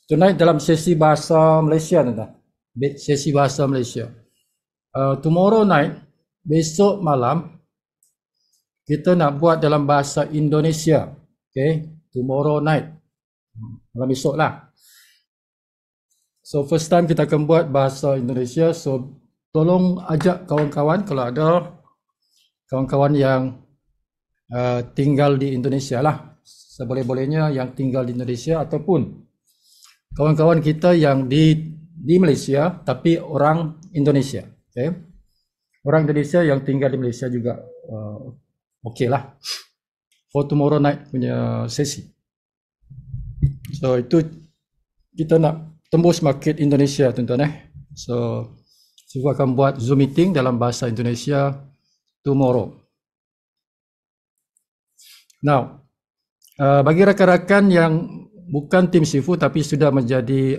Tonight dalam sesi bahasa Malaysia tuan-tuan. Sesi bahasa Malaysia. Tomorrow night, besok malam, kita nak buat dalam bahasa Indonesia. Okay, tomorrow night. Malam esok lah. So first time kita akan buat bahasa Indonesia. So tolong ajak kawan-kawan kalau ada kawan-kawan yang tinggal di Indonesia lah. Seboleh-bolehnya yang tinggal di Indonesia ataupun kawan-kawan kita yang di Malaysia tapi orang Indonesia. Okay. Orang Indonesia yang tinggal di Malaysia juga okey lah for tomorrow night punya sesi. So itu kita nak tembus market Indonesia tuan-tuan. So saya akan buat Zoom meeting dalam bahasa Indonesia tomorrow. Now, bagi rakan-rakan yang bukan tim Sifu tapi sudah menjadi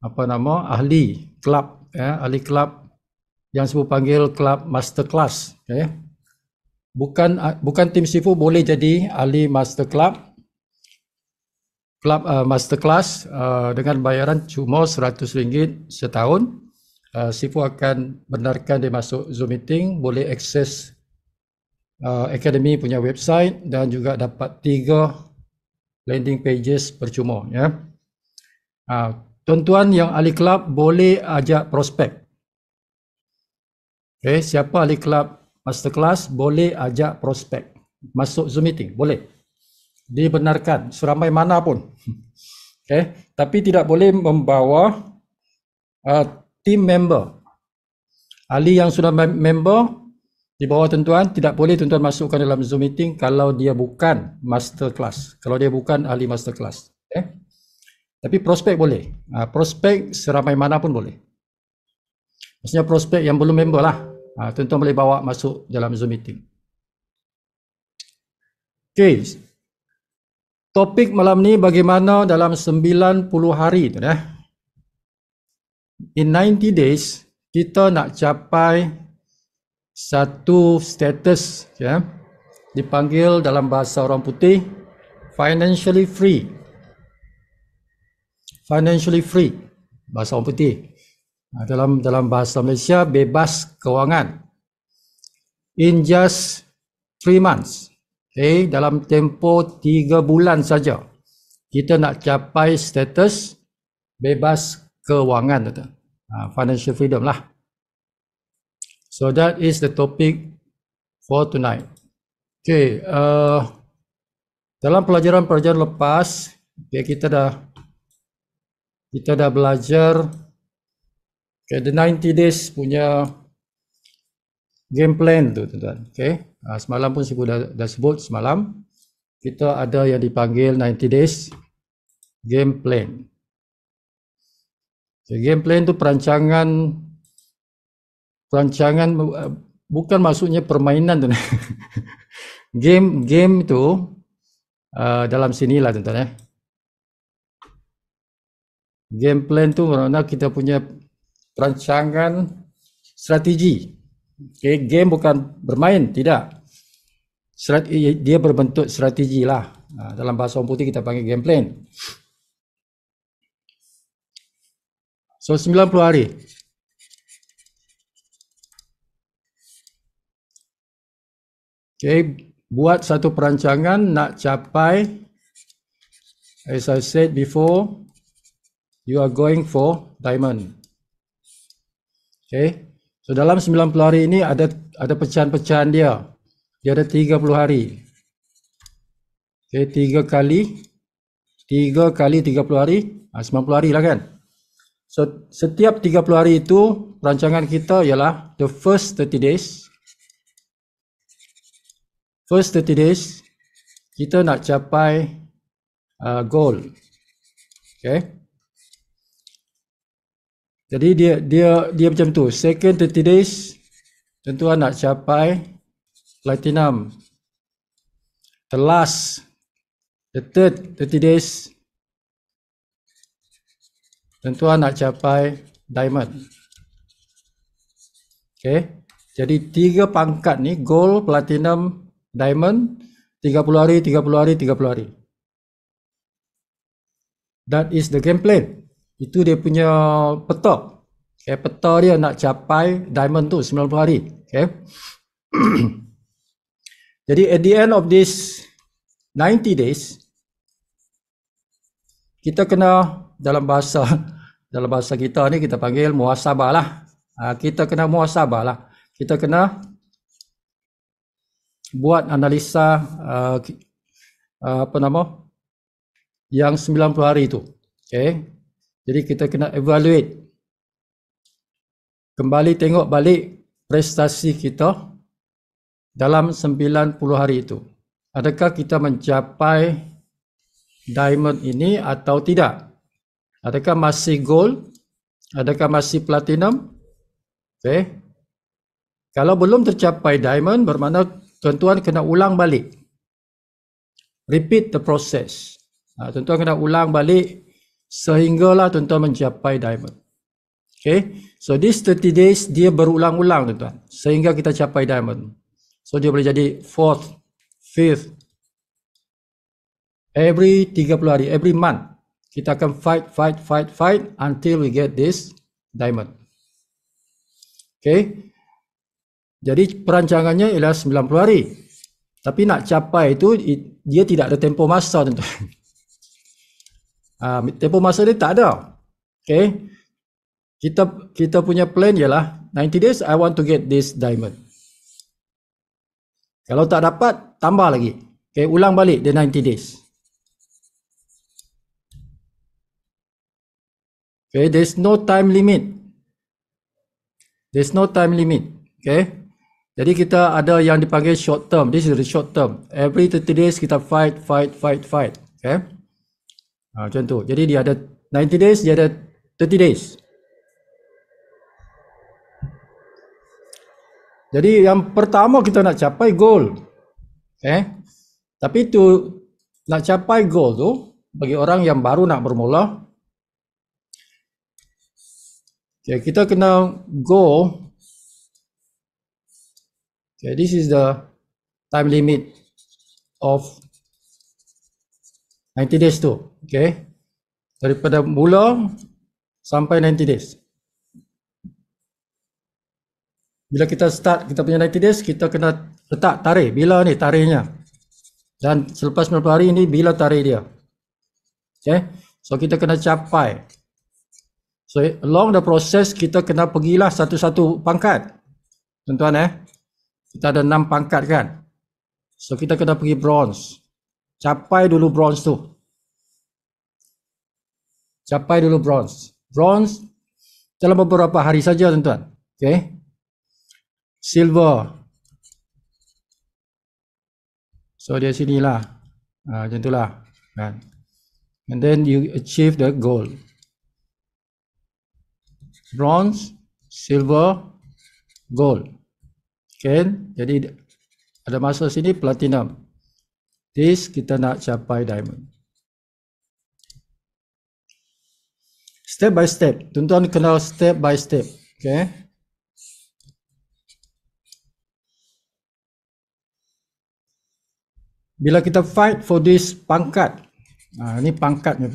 ahli kelab, ahli kelab yang Sifu panggil kelab masterclass. Okay. Bukan tim Sifu boleh jadi ahli master club. Kelab masterclass dengan bayaran cuma RM100 setahun. Sifu akan benarkan dia masuk Zoom meeting, boleh akses Academy punya website dan juga dapat 3 landing pages percuma. Ya. Tuan-tuan yang ahli kelab boleh ajak prospek. Okay, siapa ahli kelab masterclass boleh ajak prospek masuk Zoom meeting, boleh. Dibenarkan seramai mana pun. Okay, tapi tidak boleh membawa team member. Ahli yang sudah member di bawah tuan-tuan tidak boleh tuan-tuan masukkan dalam Zoom meeting kalau dia bukan masterclass. Kalau dia bukan ahli masterclass. Okay. Tapi prospek boleh. Prospek seramai mana pun boleh. Maksudnya prospek yang belum member lah. Tuan-tuan boleh bawa masuk dalam Zoom meeting. Okay. Topik malam ni bagaimana dalam 90 hari tu dah. In 90 days kita nak capai satu status, ya, dipanggil dalam bahasa orang putih financially free. Financially free bahasa orang putih. Dalam bahasa Malaysia bebas kewangan. In just 3 months. Okay, dalam tempoh 3 bulan saja kita nak capai status bebas kewangan, financial freedom lah. So that is the topic for tonight. Okay, dalam pelajaran-pelajaran lepas, okay, kita dah belajar the 90 days punya game plan tu tuan-tuan. Okay, semalam pun saya dah sebut semalam kita ada yang dipanggil 90 days game plan. Okay, game plan tu perancangan bukan maksudnya permainan tu. game tu dalam sinilah tuan-tuan. Game plan tu maknanya kita punya perancangan strategi. Okay, game bukan bermain, tidak. Dia berbentuk strategi lah. Dalam bahasa orang putih kita panggil game plan. So 90 hari. Okay, buat satu perancangan nak capai, as I said before, you are going for diamond. Okay, so dalam 90 hari ini ada pecahan-pecahan dia. Dia ada 30 hari. Okay, 3 kali 30 hari, 90 hari lah kan. So setiap 30 hari itu perancangan kita ialah the first 30 days. First 30 days kita nak capai goal. Okay. Jadi dia macam tu. Second 30 days tuan-tuan nak capai platinum. The third 30 days tuan-tuan nak capai diamond. Okay. Jadi 3 pangkat ni, gold, platinum, diamond, 30 hari, 30 hari, 30 hari. That is the game plan. Itu dia punya peta. Okay, peta dia nak capai diamond tu 90 hari. Okay. Jadi at the end of this 90 days, kita kena dalam bahasa kita ni kita panggil muhasabah lah. Kita kena muhasabah lah. Kita kena buat analisa yang 90 hari tu. Okay. Jadi kita kena evaluate. Kembali tengok balik prestasi kita dalam 90 hari itu. Adakah kita mencapai diamond ini atau tidak? Adakah masih gold? Adakah masih platinum? Okay. Kalau belum tercapai diamond, bermakna tuan-tuan kena ulang balik. Repeat the process. Tuan-tuan kena ulang balik sehinggalah tuan-tuan mencapai diamond. Okay. So this 30 days dia berulang-ulang tuan-tuan sehingga kita capai diamond. So dia boleh jadi 4th, 5th, every 30 hari, every month. Kita akan fight until we get this diamond. Okay. Jadi perancangannya ialah 90 hari. Tapi nak capai itu, dia tidak ada tempoh masa tuan-tuan. Tempoh masa dia tak ada. Okay. Kita punya plan ialah 90 days I want to get this diamond. Kalau tak dapat, tambah lagi. Okay, ulang balik the 90 days. Okay, there's no time limit. There's no time limit. Okay. Jadi kita ada yang dipanggil short term. This is the short term. Every 30 days kita fight. Okay. Macam tu. Jadi dia ada 90 days, dia ada 30 days. Jadi yang pertama kita nak capai goal. Okay. Tapi tu nak capai goal tu bagi orang yang baru nak bermula. Okay, kita kena go. Okay, this is the time limit of 90 days tu. Okay. Daripada mula sampai 90 days. Bila kita start kita punya 90 days, kita kena letak tarikh. Bila ni tarikhnya. Dan selepas 90 hari ni bila tarikh dia. Okay. So kita kena capai. So along the process kita kena pergilah satu-satu pangkat. Tuan-tuan kita ada 6 pangkat kan. So kita kena pergi bronze. Capai dulu bronze tu. Capai dulu bronze. Bronze dalam beberapa hari saja tuan-tuan. Okay. Silver. So dia sinilah. Macam itulah kan. And then you achieve the gold. Bronze, silver, gold. Okay. Jadi ada masa sini platinum. This kita nak capai diamond. Step by step. Tuan-tuan kenal step by step. Okay. Bila kita fight for this pangkat. Ini pangkatnya.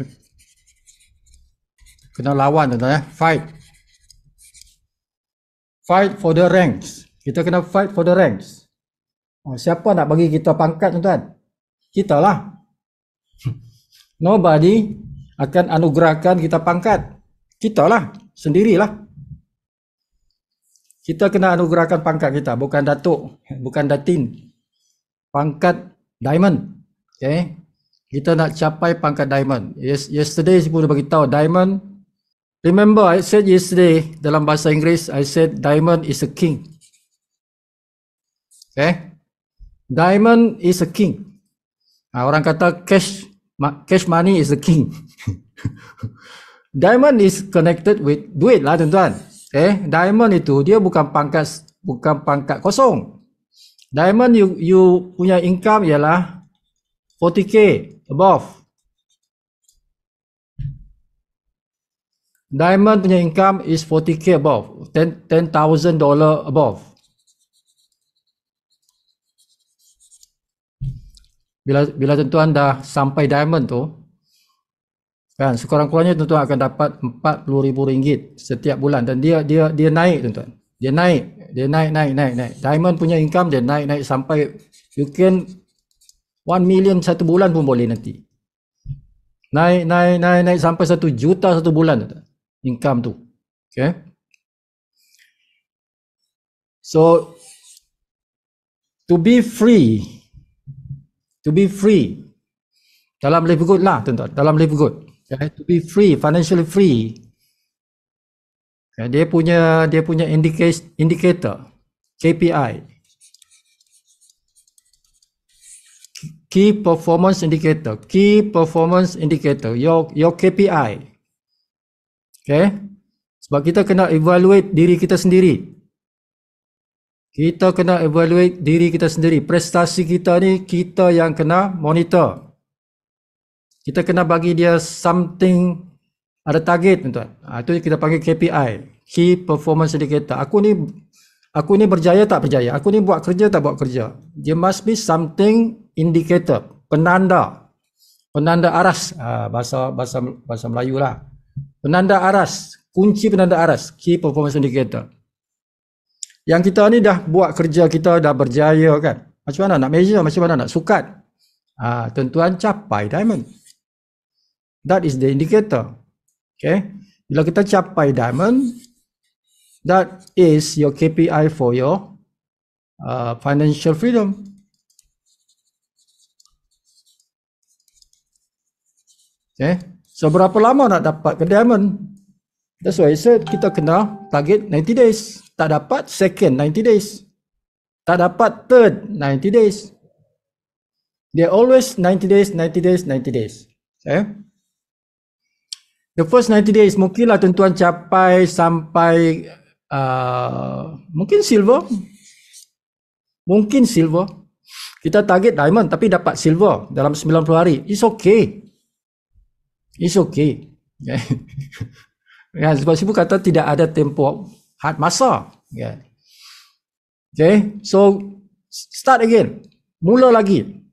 Kena lawan tuan-tuan Fight. Fight for the ranks. Kita kena fight for the ranks. Siapa nak bagi kita pangkat tuan-tuan? Kita lah. Nobody akan anugerahkan kita pangkat. Kita lah. Sendirilah. Kita kena anugerahkan pangkat kita. Bukan datuk. Bukan datin. Pangkat diamond. Okay. Kita nak capai pangkat diamond. Yesterday saya pun bagi tahu diamond. Remember I said yesterday dalam bahasa Inggeris I said diamond is a king. Okay. Diamond is a king. Orang kata cash money is a king. Diamond is connected with duit lah tuan-tuan. Okay. Diamond itu dia bukan pangkat kosong. Diamond you punya income ialah 40k above. Diamond punya income is 40k above, $10,000 above. Bila tuan-tuan dah sampai diamond tu, Kan, sekurang-kurangnya tuan-tuan akan dapat RM40,000 setiap bulan dan dia naik tuan-tuan. Dia naik. Diamond punya income dia naik sampai you can 1 million satu bulan pun boleh nanti. Naik sampai 1 juta satu bulan tuan-tuan. Income tu. Okay. So to be free dalam live good lah tuan-tuan, dalam live good. Okay. To be free, financially free. Okay. Dia punya indicator KPI. Key performance indicator, your KPI. Okay. Sebab kita kena evaluate diri kita sendiri. Prestasi kita ni kita yang kena monitor. Kita kena bagi dia something, ada target tuan-tuan. Itu kita panggil KPI, Key Performance Indicator. Aku ni berjaya tak berjaya? Aku ni buat kerja tak buat kerja? There must be something indicator, penanda aras. Bahasa Melayu lah. Penanda aras, kunci penanda aras, Key Performance Indicator. Yang kita ni dah buat kerja kita dah berjaya kan. Macam mana nak measure, macam mana nak sukat? Tuan-tuan capai diamond. That is the indicator. Okay. Bila kita capai diamond, that is your KPI for your financial freedom. Okay. So berapa lama nak dapat ke diamond? That's why I said kita kena target 90 days. Tak dapat second 90 days. Tak dapat third 90 days. They're always 90 days. Okay. The first 90 days mungkinlah tuan-tuan capai sampai mungkin silver. Kita target diamond tapi dapat silver dalam 90 hari. It's okay. Okay. Ya, sebab Sibu kata tidak ada tempoh had masa. Okay, so start again. Mula lagi.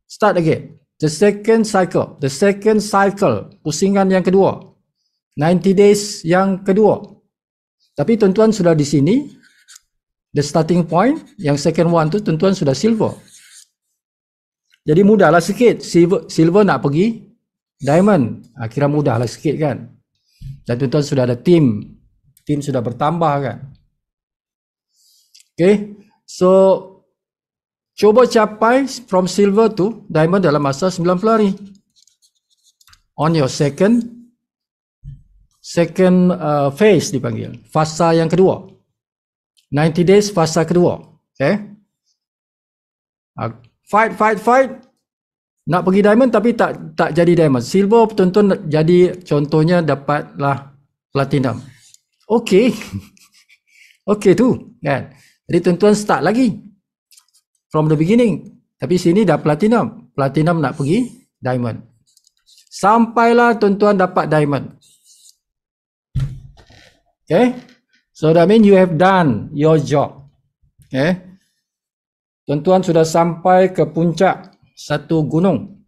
Start again. The second cycle, pusingan yang kedua. 90 days yang kedua. Tapi tuan-tuan sudah di sini. The starting point, yang second one tu tuan-tuan sudah silver. Jadi mudahlah sikit. Silver nak pergi diamond. Kira mudahlah sikit kan. Dan tuan-tuan sudah ada tim sudah bertambah kan. Okay, so coba capai from silver to diamond dalam masa 90 hari. On your second phase dipanggil, fasa yang kedua. 90 days fasa kedua. Okay, fight nak pergi diamond tapi tak jadi diamond. Silver tuan-tuan jadi contohnya dapatlah platinum. Okay. Okay tu kan. Jadi tuan-tuan start lagi from the beginning. Tapi sini dah platinum nak pergi diamond. Sampailah tuan-tuan dapat diamond. Okay. So that means you have done your job. Okay. Tuan-tuan sudah sampai ke puncak satu gunung.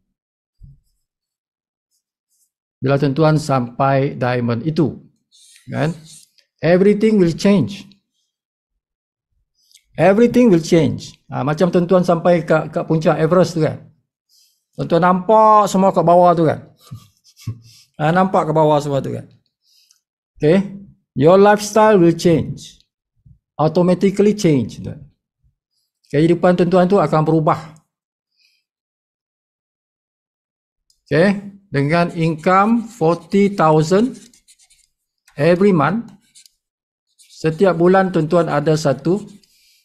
Bila tuan-tuan sampai diamond itu, kan? Everything will change. Macam tuan-tuan sampai ke puncak Everest tu kan. Tuan-tuan nampak semua kat bawah tu kan. Nampak ke bawah semua tu kan. Okay. Your lifestyle will change. Automatically change. Kehidupan tuan-tuan tu akan berubah. Okay. Dengan income 40,000 every month. Setiap bulan tuan-tuan ada satu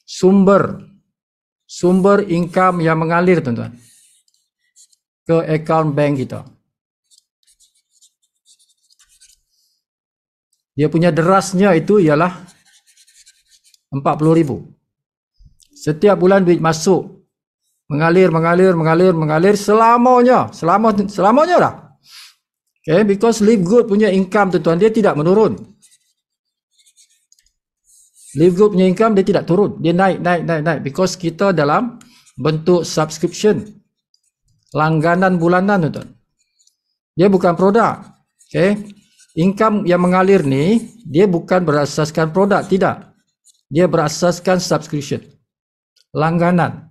sumber income yang mengalir tuan-tuan ke akaun bank kita. Dia punya derasnya itu ialah 40,000. Setiap bulan duit masuk mengalir selamanya lah. Okay, because Live Good punya income tuan-tuan dia tidak menurun. Live Good punya income dia tidak turun, dia naik because kita dalam bentuk subscription, langganan bulanan tuan-tuan. Dia bukan produk. Okay. Income yang mengalir ni, dia bukan berasaskan produk, tidak. Dia berasaskan subscription, langganan.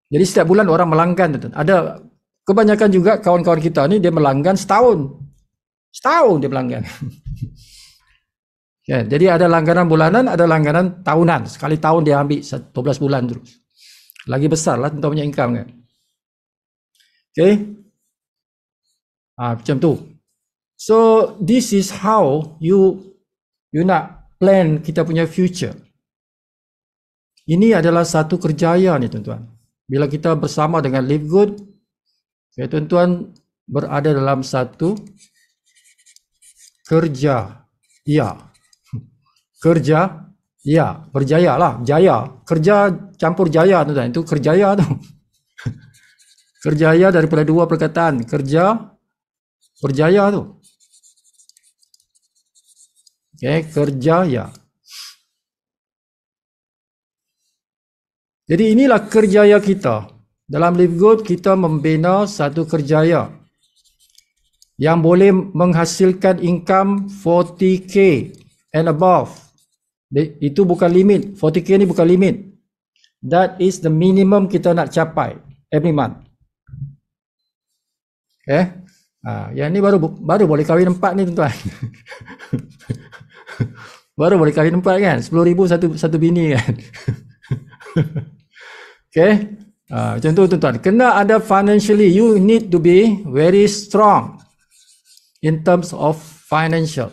Jadi setiap bulan orang melanggan. Ada kebanyakan juga kawan-kawan kita ni dia melanggan setahun. Setahun dia melanggan. Ya, jadi ada langganan bulanan, ada langganan tahunan. Sekali tahun dia ambil 12 bulan terus. Lagi besar lah tentu punya income kan. Okay. Macam tu. So this is how you nak plan kita punya future. Ini adalah satu kerjaya ni tuan-tuan. Bila kita bersama dengan Live Good, okay, tuan-tuan berada dalam satu kerja. Ya. Kerja, ya, berjaya lah, jaya. Kerja campur jaya tuan-tuan, itu kerjaya tu. Kerjaya daripada dua perkataan, kerja, berjaya tu. Okay, kerjaya. Jadi inilah kerjaya kita. Dalam Live Good, kita membina satu kerjaya yang boleh menghasilkan income 40k and above. Itu bukan limit. 40k ni bukan limit. That is the minimum kita nak capai every month. Okay. Yang ni baru boleh kahwin 4 ni tuan-tuan. Baru boleh kahwin 4 kan. 10,000 satu bini kan. Okay. Macam tu tuan-tuan. Kena ada financially. You need to be very strong in terms of financial.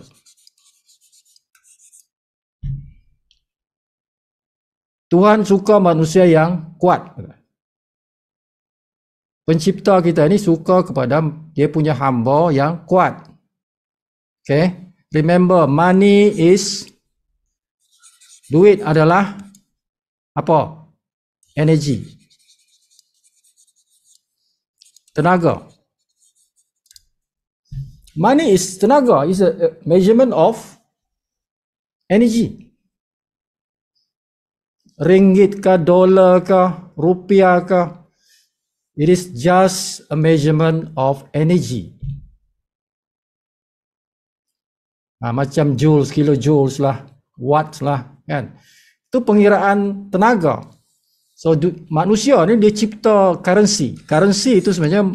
Tuhan suka manusia yang kuat. Pencipta kita ni suka kepada dia punya hamba yang kuat. Okay. Remember, money is, duit adalah apa? Energy. Tenaga. Money is tenaga, is a measurement of energy. Ringgit ke, dolar ke, rupiah ke, it is just a measurement of energy. Macam joules, kilojoules lah, watts lah kan. Itu pengiraan tenaga. So manusia ni dia cipta currency. Currency itu sebenarnya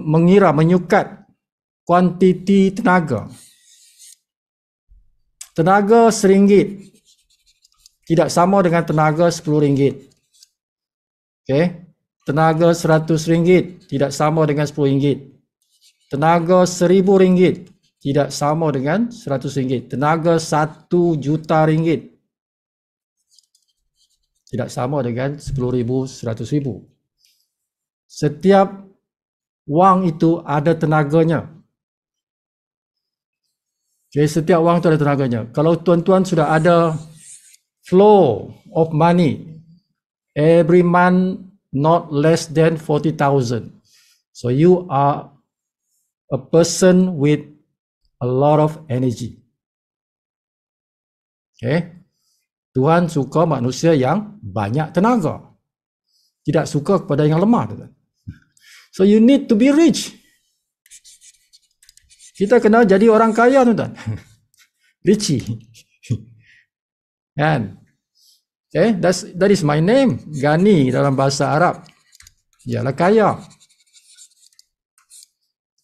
mengira, menyukat kuantiti tenaga. Tenaga RM1 tidak sama dengan tenaga RM10. Okay. Tenaga RM100 tidak sama dengan RM10. Tenaga RM1,000 tidak sama dengan RM100. Tenaga RM1,000,000 tidak sama dengan 10,000, 100,000. Setiap wang itu ada tenaganya. Okay, setiap wang itu ada tenaganya. Kalau tuan-tuan sudah ada flow of money every month not less than 40,000. So you are a person with a lot of energy. Okay. Tuhan suka manusia yang banyak tenaga. Tidak suka kepada yang lemah. So you need to be rich. Kita kena jadi orang kaya tuan-tuan. Richie. Kan? Okay, that is my name. Ghani dalam bahasa Arab. Ialah kaya.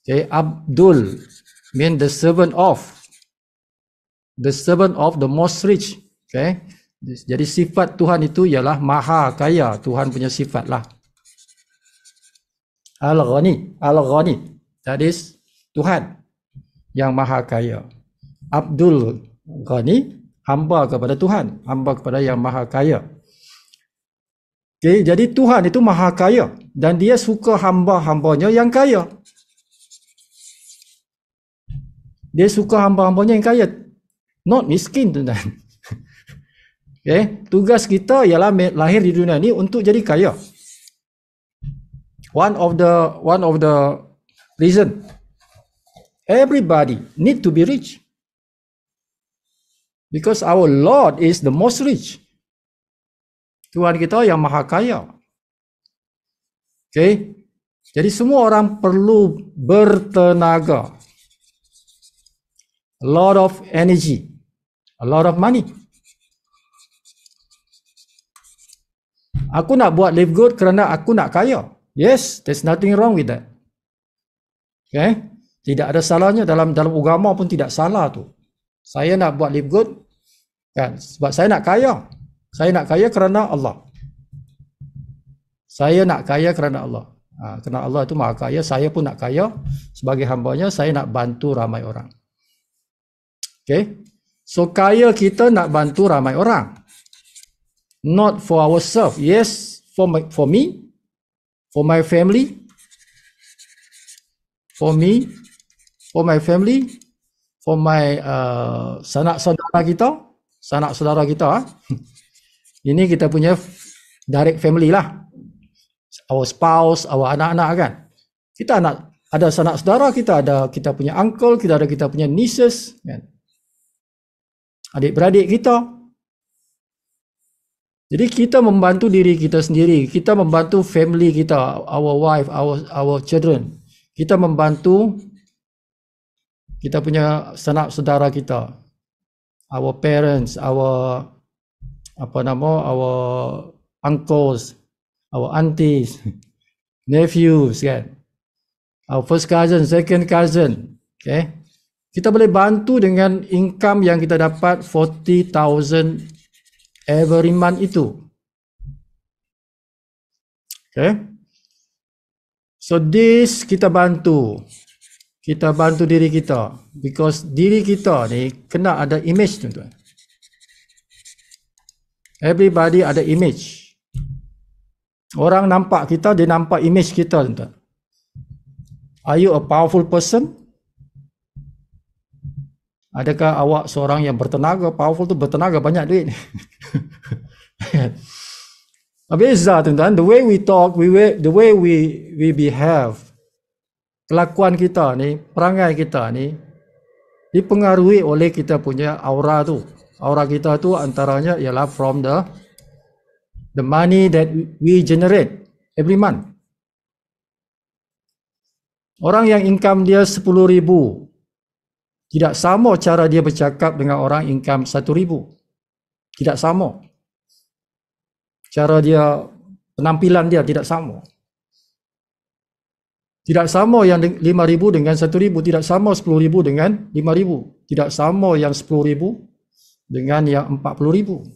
Okay, Abdul mean the servant of. The servant of the most rich. Okay. Jadi sifat Tuhan itu ialah maha kaya. Tuhan punya sifat lah. Al-Ghani. Al-Ghani. That is Tuhan yang maha kaya. Abdul Ghani, hamba kepada Tuhan, hamba kepada yang maha kaya. Okay, jadi Tuhan itu maha kaya dan dia suka hamba-hambanya yang kaya. Dia suka hamba-hambanya yang kaya, not miskin tuan-tuan. Okay, tugas kita ialah lahir di dunia ini untuk jadi kaya. One of the reason everybody need to be rich. Because our Lord is the most rich. Tuhan kita yang maha kaya. Okay. Jadi semua orang perlu bertenaga. A lot of energy. A lot of money. Aku nak buat live good kerana aku nak kaya. Yes, there's nothing wrong with that. Okay? Tidak ada salahnya, dalam agama pun tidak salah tu. Saya nak buat live good kan sebab saya nak kaya. Saya nak kaya kerana Allah. Saya nak kaya kerana Allah. Kerana Allah itu maha kaya, saya pun nak kaya sebagai hambanya, saya nak bantu ramai orang. Okay? So kaya kita nak bantu ramai orang. Not for ourselves. Yes, for me, for my family, for me, for my family, for my sanak saudara kita. Ini kita punya direct family lah. Our spouse, our anak-anak kan. Kita ada sanak saudara, kita punya uncle, kita punya nieces kan. Adik-beradik kita. Jadi kita membantu diri kita sendiri, kita membantu family kita, our wife, our children. Kita membantu kita punya sanak saudara kita, our parents, our uncles, our aunties, nephews kan, our first cousin, second cousin. Okay, kita boleh bantu dengan income yang kita dapat 40,000 every month itu. Okay, so this kita bantu diri kita, because diri kita ni kena ada image tuan-tuan. Everybody ada image. Orang nampak kita, dia nampak image kita tuan-tuan. Are you a powerful person? Adakah awak seorang yang bertenaga? Powerful tu bertenaga, banyak duit. Beza tuan-tuan, the way we talk, the way we behave, kelakuan kita ni, perangai kita ni dipengaruhi oleh kita punya aura tu. Aura kita tu antaranya ialah from the money that we generate every month. Orang yang income dia 10,000, tidak sama cara dia bercakap dengan orang income 1,000. Tidak sama. Cara dia, penampilan dia tidak sama. Tidak sama yang 5,000 dengan 1,000, tidak sama 10,000 dengan 5,000, tidak sama yang 10,000 dengan yang 40,000.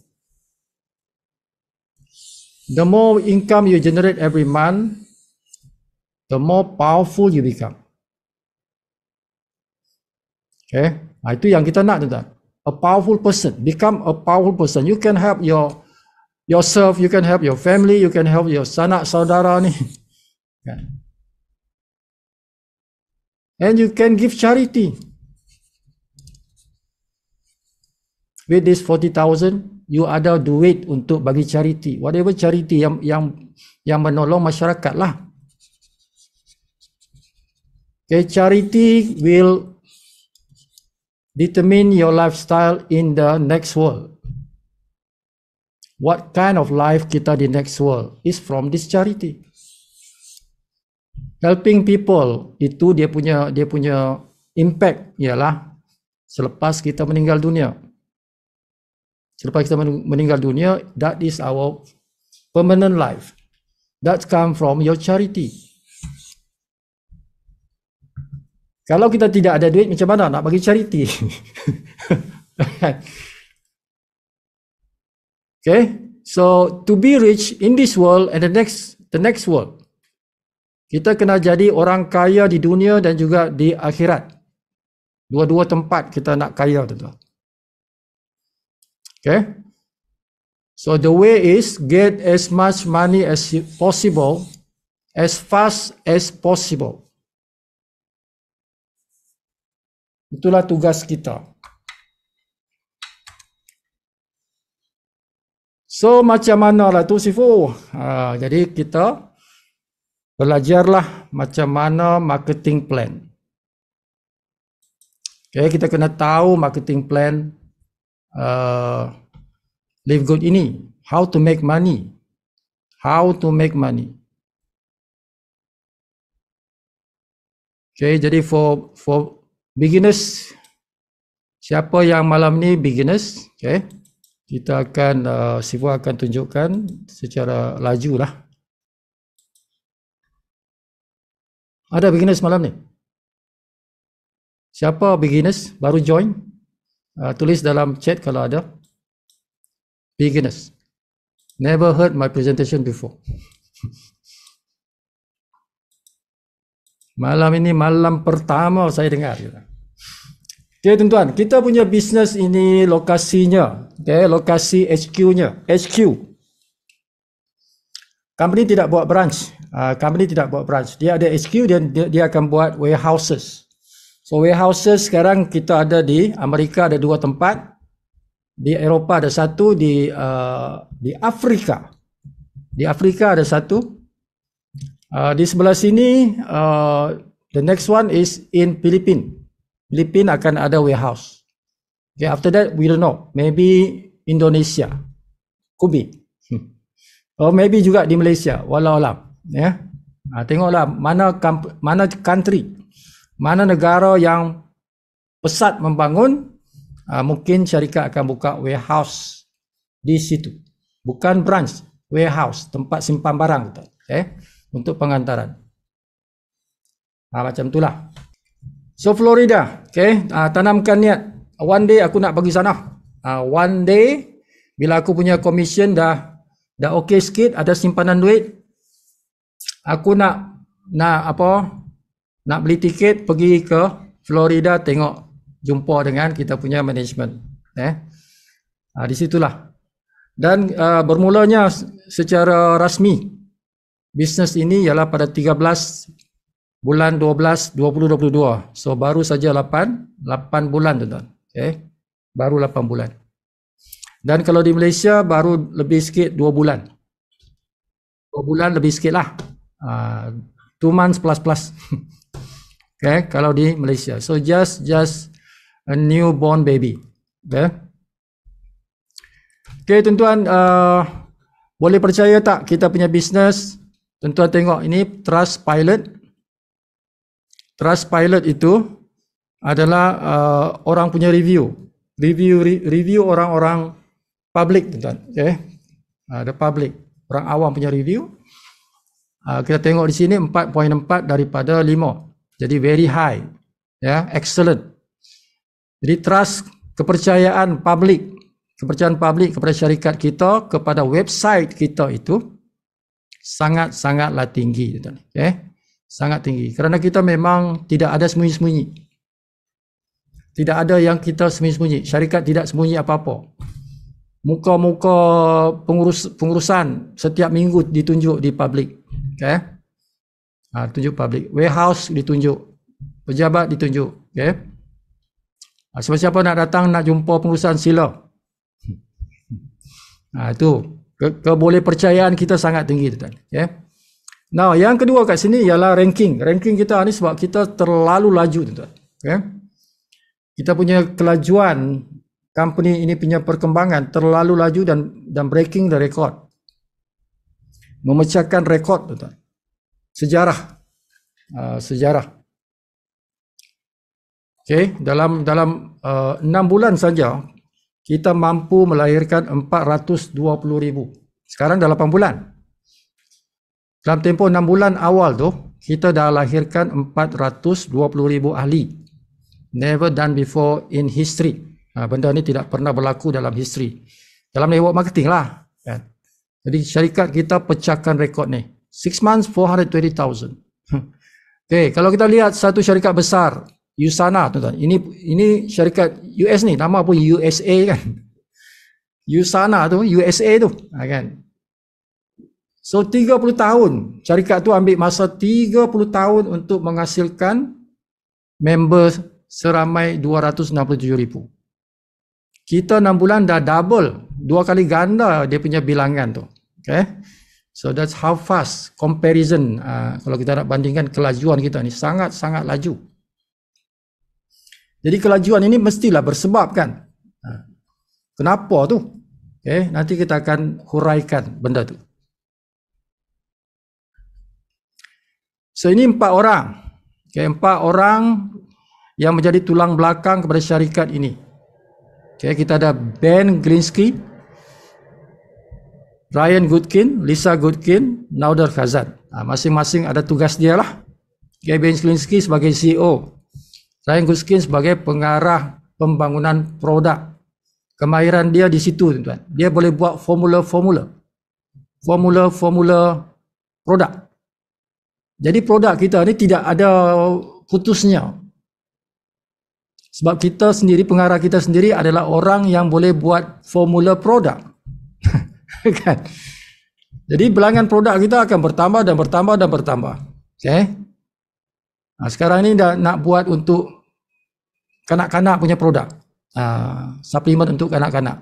The more income you generate every month, the more powerful you become. Okay, itu yang kita nak tuan-tuan. A powerful person, become a powerful person. You can help yourself, you can help your family, you can help your sanak saudara ni. Okay. And you can give charity. With this 40,000, you ada duit untuk bagi charity. Whatever charity yang menolong masyarakat lah. Okay, charity will determine your lifestyle in the next world. What kind of life kita di next world is from this charity. Helping people itu dia punya impact ialah selepas kita meninggal dunia. Selepas kita meninggal dunia, that is our permanent life. That come from your charity. Kalau kita tidak ada duit, macam mana nak bagi charity? Okay, so to be rich in this world and the next world, kita kena jadi orang kaya di dunia dan juga di akhirat. Dua-dua tempat kita nak kaya, tuan-tuan. Okay, so the way is get as much money as possible, as fast as possible. Itulah tugas kita. So macam mana lah tu Sifu? Jadi kita belajarlah macam mana marketing plan. Okay, kita kena tahu marketing plan Live Good ini. How to make money. How to make money. Okay, jadi for beginners, siapa yang malam ni beginners, okay, kita akan Siva akan tunjukkan secara laju lah. Ada beginners malam ni? Siapa beginners baru join? Tulis dalam chat kalau ada. Beginners. Never heard my presentation before. Malam ini malam pertama saya dengar. Okay, tuan-tuan, kita punya bisnes ini lokasinya, okay, lokasi HQ-nya, HQ. Company tidak buat branch. Dia ada HQ dan dia akan buat warehouses. So warehouses sekarang kita ada di Amerika ada 2 tempat. Di Eropah ada 1, di Afrika. Di Afrika ada 1. Di sebelah sini, the next one is in Philippines. Philippines akan ada warehouse. Okay, after that we don't know. Maybe Indonesia, could be. Or maybe juga di Malaysia. Walau alam. Ya, tengoklah mana country, mana negara yang pesat membangun. Mungkin syarikat akan buka warehouse di situ. Bukan branch, warehouse, tempat simpan barang. Okay? Untuk pengantaran. Macam itulah. So Florida, okay, tanamkan niat. One day aku nak pergi sana. One day bila aku punya commission dah okey sikit, ada simpanan duit, aku nak beli tiket pergi ke Florida tengok, jumpa dengan kita punya management. Di situlah. Dan bermulanya secara rasmi bisnes ini ialah pada 13 bulan 12 2022. So baru saja 8 bulan, tuan-tuan. Okay. Baru 8 bulan. Dan kalau di Malaysia baru lebih sikit 2 bulan. 2 bulan lebih sikit lah. 2 months plus. Okay, kalau di Malaysia. So just a newborn baby. Okay. Okay, tuan-tuan, boleh percaya tak kita punya bisnes? Tuan-tuan tengok ini Trustpilot. Trustpilot itu adalah orang punya review orang-orang public, tuan-tuan. Okay. Ada public, orang awam punya review. Kita tengok di sini 4.4 daripada 5. Jadi very high. Ya, excellent. Jadi trust, kepercayaan public kepada syarikat kita, kepada website kita itu sangat-sangatlah tinggi, tuan-tuan. Okay. Sangat tinggi. Kerana kita memang tidak ada sembunyi-sembunyi. Tidak ada yang kita sembunyi-sembunyi. Syarikat tidak sembunyi apa-apa. Muka-muka pengurusan setiap minggu ditunjuk di public. Okay. Tunjuk public. Warehouse ditunjuk. Pejabat ditunjuk. Okay. Siapa-siapa nak datang nak jumpa pengurusan, sila. Itu keboleh percayaan kita sangat tinggi, tuan. Okay. Now, yang kedua kat sini ialah ranking. Ranking kita ni sebab kita terlalu laju, tuan. Okay. Kita punya kelajuan company ini punya perkembangan terlalu laju dan breaking the record. Memecahkan rekod, tuan. Sejarah. Okay, dalam 6 bulan saja kita mampu melahirkan 420,000. Sekarang dah 8 bulan. Dalam tempoh 6 bulan awal tu, kita dah lahirkan 420,000 ahli. Never done before in history. Benda ni tidak pernah berlaku dalam history. Dalam network marketing lah. Kan? Jadi syarikat kita pecahkan rekod ni. 6 months, 420,000. Okay, kalau kita lihat satu syarikat besar, USANA, tuan-tuan. Ini syarikat US ni, nama pun USA kan. USANA tu, USA tu. Kan? So 30 tahun, syarikat tu ambil masa 30 tahun untuk menghasilkan member seramai 267,000. Kita 6 bulan dah double, 2 kali ganda dia punya bilangan tu. Okay? So that's how fast comparison, kalau kita nak bandingkan kelajuan kita ni sangat-sangat laju. Jadi kelajuan ini mestilah bersebab kan. Kenapa tu? Okay, nanti kita akan huraikan benda tu. So ini 4 orang. Okay, 4 orang yang menjadi tulang belakang kepada syarikat ini. Okay, kita ada Ben Glinsky, Ryan Goodkin, Lisa Goodkin, Nader Khazan. Masing-masing ada tugas dia lah. Okay, Ben Glinsky sebagai CEO, Ryan Goodkin sebagai pengarah pembangunan produk. Kemahiran dia di situ, tuan-tuan. Dia boleh buat formula produk. Jadi produk kita ni tidak ada putusnya. Sebab kita sendiri, pengarah kita sendiri adalah orang yang boleh buat formula produk. Kan? Jadi bilangan produk kita akan bertambah dan bertambah dan bertambah. Okay? Sekarang ni dah nak buat untuk kanak-kanak punya produk. Suplemen untuk kanak-kanak.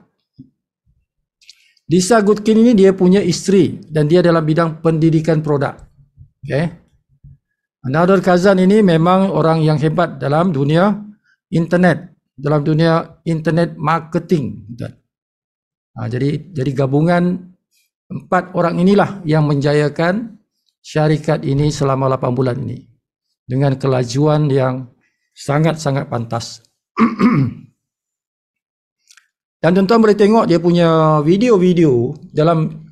Lisa Goodkin ini dia punya isteri dan dia dalam bidang pendidikan produk. Okay? Nader Khazan ini memang orang yang hebat dalam dunia internet, dalam dunia internet marketing. Jadi gabungan 4 orang inilah yang menjayakan syarikat ini selama 8 bulan ini dengan kelajuan yang sangat-sangat pantas. Dan tuan-tuan boleh tengok dia punya video-video dalam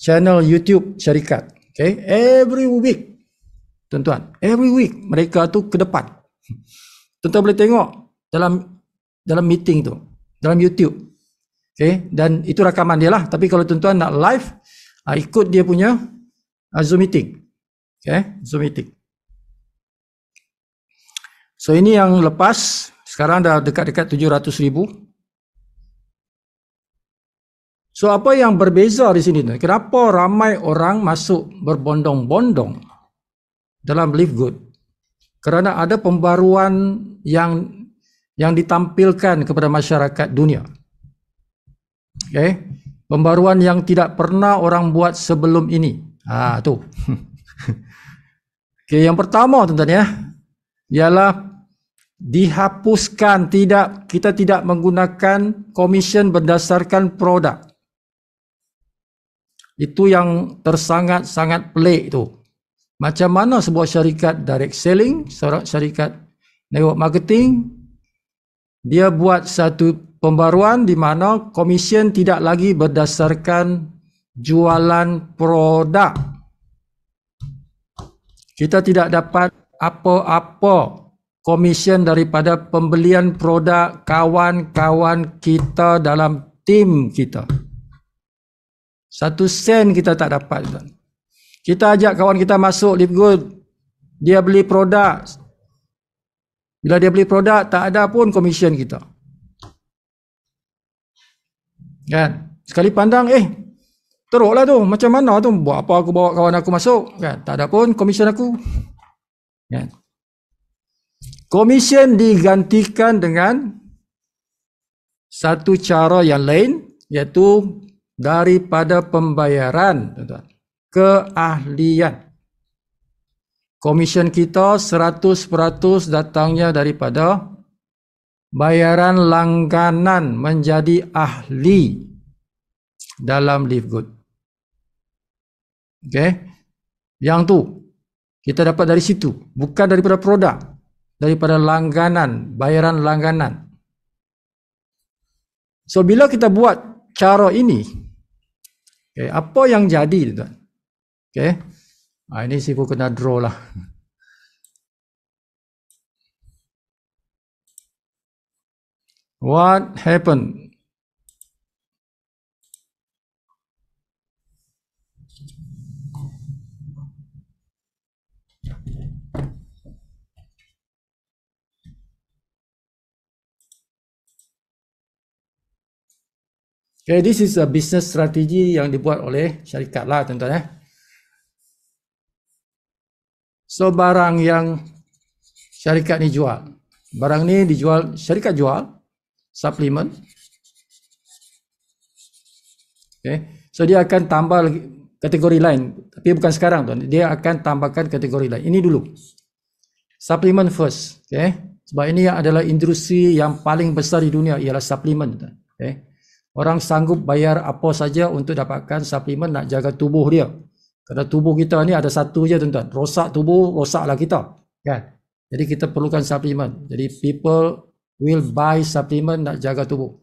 channel YouTube syarikat. Okay? Every week, tuan-tuan, every week mereka tu ke depan. Tuan-tuan boleh tengok dalam meeting tu, dalam YouTube. Okay? Dan itu rakaman dia lah. Tapi kalau tuan-tuan nak live, ikut dia punya Zoom meeting. Okay? Zoom meeting. So ini yang lepas, sekarang dah dekat-dekat 700,000. So apa yang berbeza di sini? Kenapa ramai orang masuk berbondong-bondong dalam Live Good? Kerana ada pembaruan yang ditampilkan kepada masyarakat dunia. Okay? Pembaruan yang tidak pernah orang buat sebelum ini. Tu. Okay, yang pertama tuan-tuan ya, ialah dihapuskan, kita tidak menggunakan komisen berdasarkan produk. Itu yang tersangat-sangat pelik tu. Macam mana sebuah syarikat direct selling, syarikat network marketing, dia buat satu pembaruan di mana komisen tidak lagi berdasarkan jualan produk. Kita tidak dapat apa-apa komisen daripada pembelian produk kawan-kawan kita dalam tim kita. 1 sen kita tak dapat. Kita ajak kawan kita masuk Live Good, dia beli produk. Bila dia beli produk, tak ada pun komisen kita. Kan? Sekali pandang, teruklah tu, macam mana tu, buat apa aku bawa kawan aku masuk, kan? Tak ada pun komisen aku. Kan? Komisen digantikan dengan satu cara yang lain, iaitu daripada pembayaran, keahlian. Komisen kita 100% datangnya daripada bayaran langganan menjadi ahli dalam Live Good. Okay? Yang tu kita dapat dari situ, bukan daripada produk, daripada langganan, bayaran langganan. So bila kita buat cara ini, okay, apa yang jadi, tuan? Okay, ini sifu kena draw lah. What happened? Okay, this is a business strategy yang dibuat oleh syarikat lah, tuan-tuan. So barang yang syarikat ni jual, barang ni dijual, syarikat jual suplemen. Okay, so dia akan tambah lagi kategori lain, tapi bukan sekarang, tuan. Dia akan tambahkan kategori lain. Ini dulu suplemen first. Okay, sebab ini adalah industri yang paling besar di dunia, ialah suplemen, tuan. Okay, orang sanggup bayar apa saja untuk dapatkan suplemen nak jaga tubuh dia. Kerana tubuh kita ni ada satu je, tuan-tuan. Rosak tubuh, rosaklah kita. Kan? Jadi kita perlukan suplemen. Jadi people will buy suplemen nak jaga tubuh.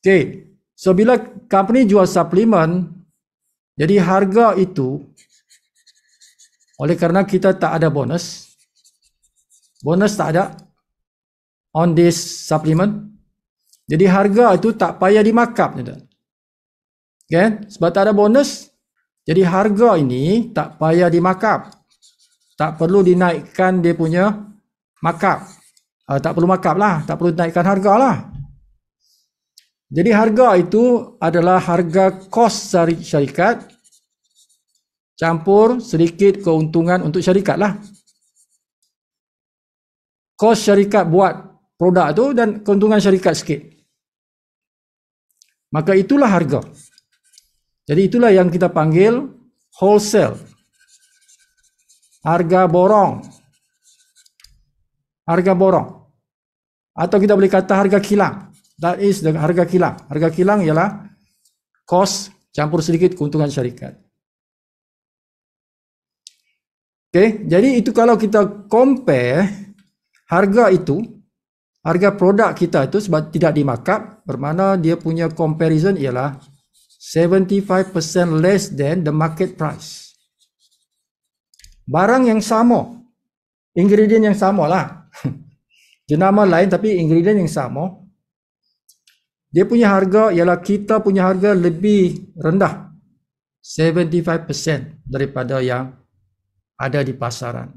Okay. So bila company jual suplemen, jadi harga itu, oleh kerana kita tak ada bonus tak ada on this supplement, jadi harga itu tak payah di markup. Okay? Sebab tak ada bonus, jadi harga ini tak payah di markup. Tak perlu dinaikkan dia punya markup. Tak perlu markup lah, tak perlu naikkan harga lah. Jadi harga itu adalah harga kos syarikat campur sedikit keuntungan untuk syarikat lah. Kos syarikat buat produk tu dan keuntungan syarikat sikit. Maka itulah harga. Jadi itulah yang kita panggil wholesale. Harga borong. Harga borong. Atau kita boleh kata harga kilang. That is the harga kilang. Harga kilang ialah kos campur sedikit keuntungan syarikat. Okay, jadi itu kalau kita compare harga itu, harga produk kita itu sebab tidak di markup, bermakna dia punya comparison ialah 75% less than the market price. Barang yang sama, ingredient yang sama lah. Jenama lain tapi ingredient yang sama. Dia punya harga ialah kita punya harga lebih rendah. 75% daripada yang ada di pasaran.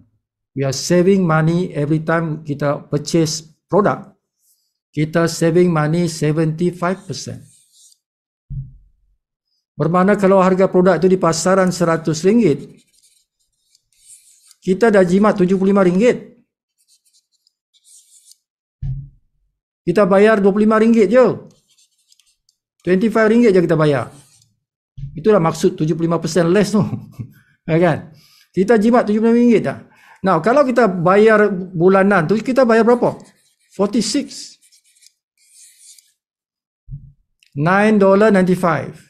We are saving money every time kita purchase produk. Kita saving money 75%. Bermakna kalau harga produk itu di pasaran RM100, kita dah jimat RM75. Kita bayar RM25 je. RM25 je kita bayar. Itulah maksud 75% less tu. Kan? Kita jimat RM75 dah. Now, kalau kita bayar bulanan tu, kita bayar berapa? 46. $9.95.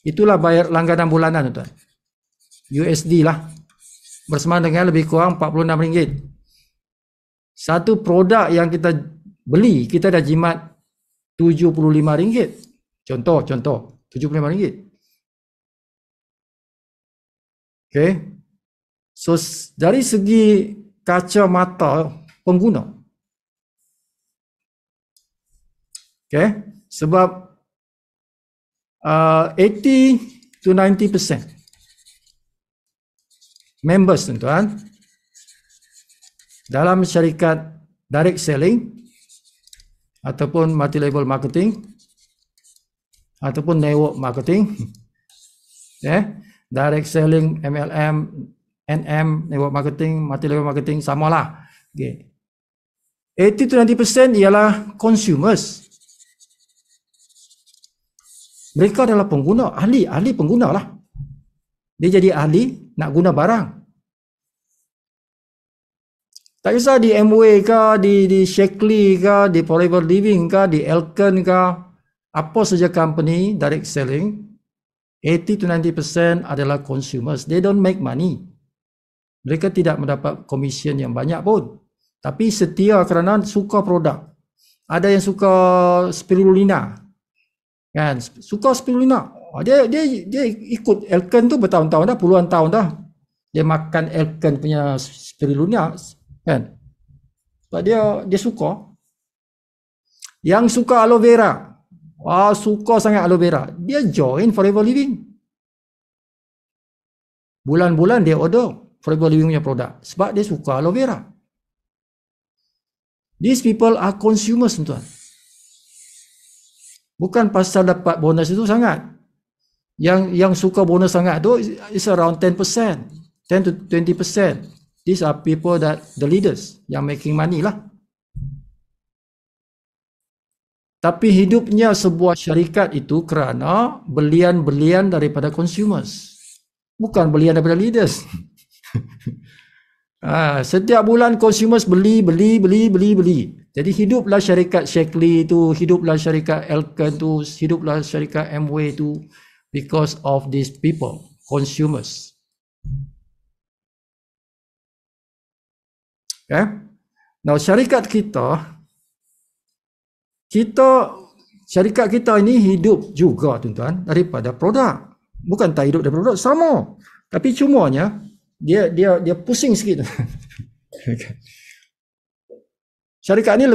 Itulah bayar langganan bulanan tuan. USD lah. Bersama dengan lebih kurang RM46. Satu produk yang kita beli, kita dah jimat RM75. Contoh, RM75. Okay. So, dari segi kacamata pengguna. Okay. Sebab 80 to 90% members tuan-tuan dalam syarikat direct selling ataupun multi level marketing ataupun network marketing, direct selling, MLM, NM, network marketing, multi level marketing, samalah. Okay. 80 to 90% ialah consumers. Mereka adalah pengguna, ahli pengguna lah. Dia jadi ahli nak guna barang. Tak kisah di Amway ke, di Shaklee ke, di Forever Living ke, di Elkin ke, apa saja company direct selling, 80 to 90% adalah consumers. They don't make money. Mereka tidak mendapat komisen yang banyak pun. Tapi setia kerana suka produk. Ada yang suka spirulina. Kan, suka spirulina. Dia ikut Elkin tu bertahun-tahun dah, puluhan tahun dah. Dia makan Elkin punya spirulina, kan? Sebab dia suka. Yang suka aloe vera, suka sangat aloe vera, dia join Forever Living. Bulan-bulan dia order Forever Living punya produk sebab dia suka aloe vera. These people are consumers, tuan. Bukan pasal dapat bonus itu sangat. Yang suka bonus sangat tu is around 10%, 10 to 20%. These are people that the leaders yang making money lah. Tapi hidupnya sebuah syarikat itu kerana belian-belian daripada consumers, bukan belian daripada leaders. Setiap bulan consumers beli. Jadi hiduplah syarikat Shaklee tu, hiduplah syarikat Elkin tu, hiduplah syarikat Amway tu, because of these people, consumers. Okay? Now syarikat kita ini hidup juga tuan-tuan daripada produk. Bukan tak hidup daripada produk, sama. Tapi cumanya dia pusing sikit. Syarikat ni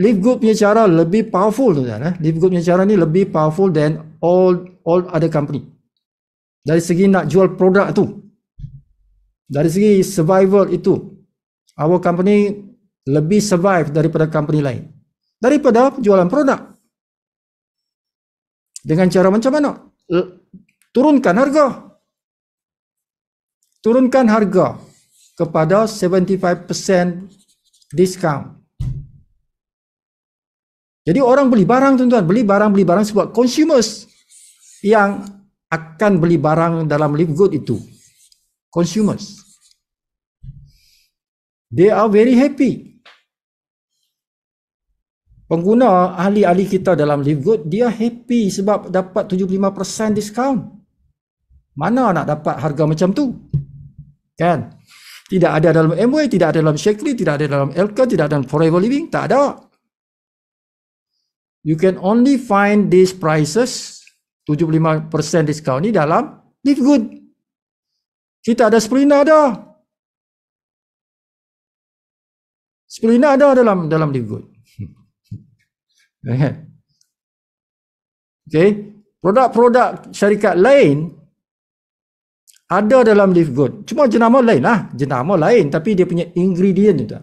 Live Good punya cara lebih powerful tuan-tuan. Live Good punya cara ni lebih powerful than all other company. Dari segi nak jual produk tu. Dari segi survival itu. Our company lebih survive daripada company lain. Daripada jualan produk. Dengan cara macam mana? Turunkan harga. Turunkan harga kepada 75% discount. Jadi orang beli barang tuan-tuan, beli barang sebab consumers yang akan beli barang dalam Live Good itu. Consumers. They are very happy. Pengguna ahli-ahli kita dalam Live Good, dia happy sebab dapat 75% diskaun. Mana nak dapat harga macam tu? Kan? Tidak ada dalam Amway, tidak ada dalam Shakely, tidak ada dalam Elka, tidak ada dalam Forever Living, tak ada. You can only find these prices 75% diskaun ni dalam Live Good. Kita ada Splina ada. Splina ada dalam Live Good. Okay. Produk-produk syarikat lain ada dalam Live Good. Cuma jenama lain lah. Jenama lain tapi dia punya ingredient itu.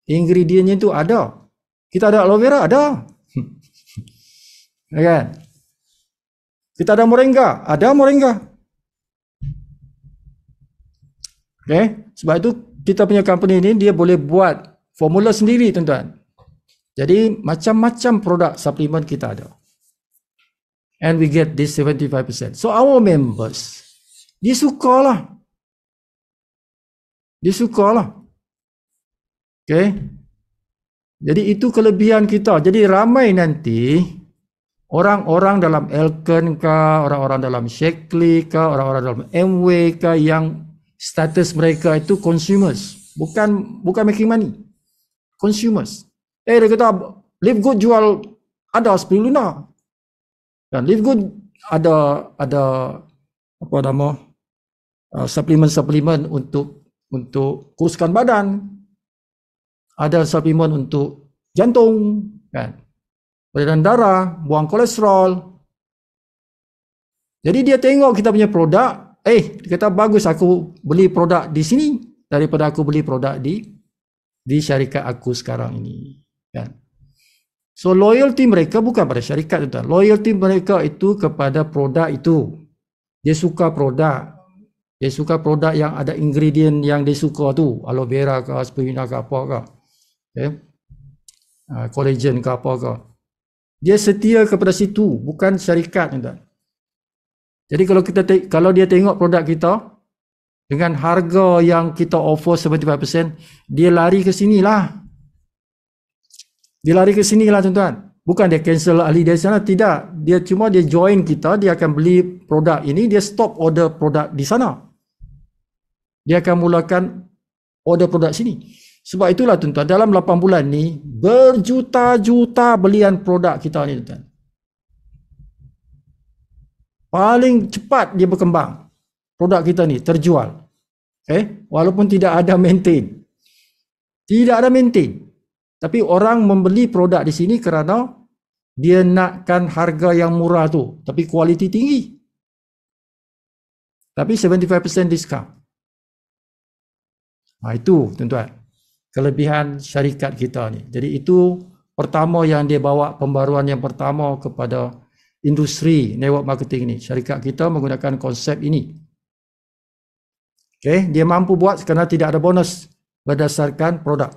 Ingredientnya itu ada. Kita ada aloe vera, ada. Kan? Kita ada moringa, ada moringa. Okay? Sebab itu kita punya company ni dia boleh buat formula sendiri tuan-tuan. Jadi macam-macam produk suplemen kita ada. And we get this 75%. So our members, dia sukalah. Okay? Jadi itu kelebihan kita. Jadi ramai nanti orang-orang dalam Elken kah, orang-orang dalam Shakely kah, orang-orang dalam Amway kah yang status mereka itu consumers. Bukan making money. Consumers. Dia kata Live Good jual ada 10 lunar. Dan Live Good ada apa nama suplemen untuk kuruskan badan. Ada suplemen untuk jantung, kan? Peredaran darah, buang kolesterol. Jadi dia tengok kita punya produk, dia kata bagus aku beli produk di sini daripada aku beli produk di syarikat aku sekarang ini, kan? So loyalty mereka bukan pada syarikat tuan. Loyalty mereka itu kepada produk itu. Dia suka produk. Dia suka produk yang ada ingredient yang dia suka tu, aloe vera ke, spirulina ke apa ke. Okay. Collagen ke apa ke. Dia setia kepada situ, bukan syarikat tuan. Jadi kalau dia tengok produk kita dengan harga yang kita offer 75%, dia lari ke sinilah. Dia lari ke sinilah tuan-tuan. Bukan dia cancel ahli dari sana, tidak. Dia join kita, dia akan beli produk ini, dia stop order produk di sana. Dia akan mulakan order produk sini. Sebab itulah tuan-tuan, dalam 8 bulan ni berjuta-juta belian produk kita ni tuan-tuan. Paling cepat dia berkembang. Produk kita ni terjual. Walaupun tidak ada maintain. Tidak ada maintain. Tapi orang membeli produk di sini kerana dia nakkan harga yang murah tu, tapi kualiti tinggi. Tapi 75% diskaun. Itu tuan-tuan. Kelebihan syarikat kita ni. Jadi itu pertama yang dia bawa, pembaruan yang pertama kepada industri network marketing ni. Syarikat kita menggunakan konsep ini. Dia mampu buat kerana tidak ada bonus berdasarkan produk.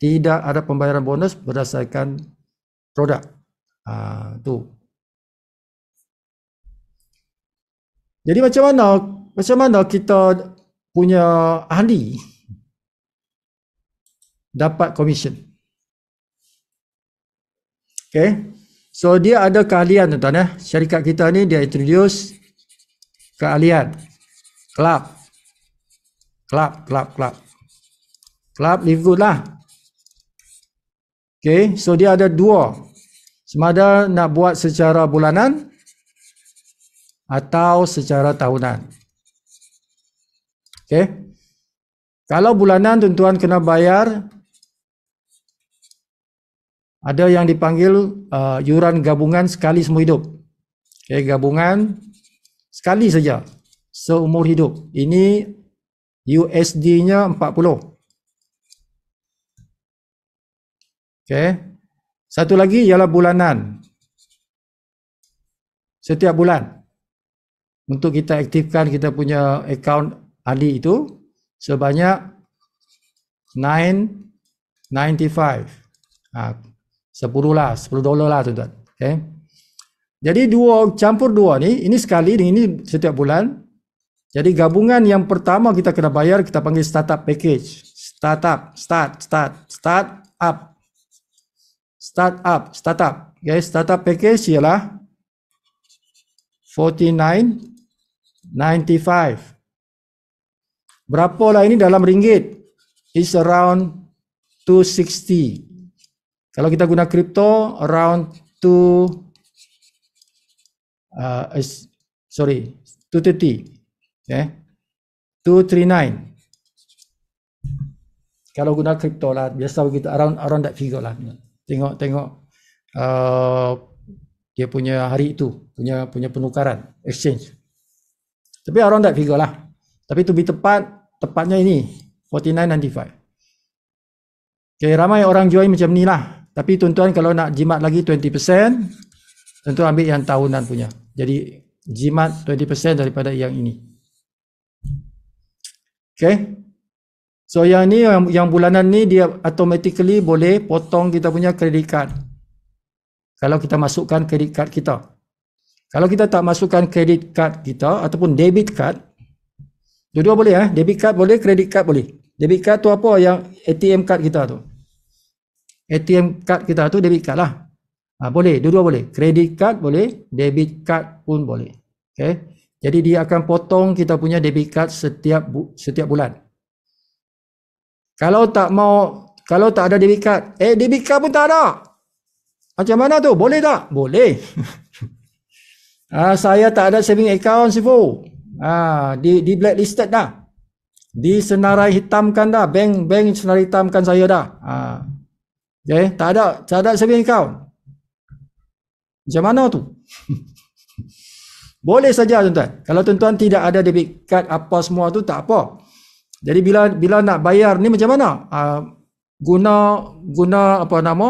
Tidak ada pembayaran bonus berdasarkan produk. Tu. Jadi macam mana kita punya ahli dapat komisen. So dia ada keahlian tuan-tuan. Syarikat kita ni dia introduce keahlian. Club. livelihood lah. Okay, so dia ada dua. Sama ada nak buat secara bulanan atau secara tahunan. Okay. Kalau bulanan tuan-tuan kena bayar, ada yang dipanggil yuran gabungan sekali semua hidup. Okay, gabungan sekali saja seumur hidup. Ini USD-nya 40. Okay. Satu lagi ialah bulanan. Setiap bulan. Untuk kita aktifkan kita punya akaun ahli itu sebanyak 9.95. 10 lah, $10 lah tuan-tuan. Okay. Jadi campur dua ni, ini sekali dan ini setiap bulan. Jadi gabungan yang pertama kita kena bayar, kita panggil startup package. Startup. Okay, startup package ialah 49.95. Berapa lah ini dalam ringgit? It's around 260. Kalau kita guna kripto around 230. Okay. 239. Kalau guna kripto lah, biasa kita around that figure lah. Tengok dia punya hari itu, punya penukaran, exchange. Tapi around that figure lah. Tapi to be tepatnya ini 49.95. Okay, ramai orang join macam ni lah. Tapi tuan-tuan kalau nak jimat lagi 20%, tuan-tuan ambil yang tahunan punya. Jadi jimat 20% daripada yang ini. Okay. So yang ni, yang bulanan ni dia automatically boleh potong kita punya credit card. Kalau kita masukkan credit card kita. Kalau kita tak masukkan credit card kita ataupun debit card, dua-dua boleh debit card boleh, credit card boleh. Debit card tu apa? Yang ATM card kita tu. ATM card kita tu debit card lah. Boleh, dua-dua boleh. Credit card boleh, debit card pun boleh. Okay. Jadi dia akan potong kita punya debit card setiap bulan. Kalau tak ada debit card, debit card pun tak ada. Macam mana tu? Boleh tak? Boleh. Saya tak ada saving account, Sifu. Di blacklisted dah. Disenarai hitamkan dah. Bank senarai hitamkan saya dah. Okay, tak ada saving account. Macam mana tu? Boleh saja tuan-tuan. Kalau tuan-tuan tidak ada debit card apa semua tu tak apa. Jadi bila nak bayar ni macam mana? Guna apa nama?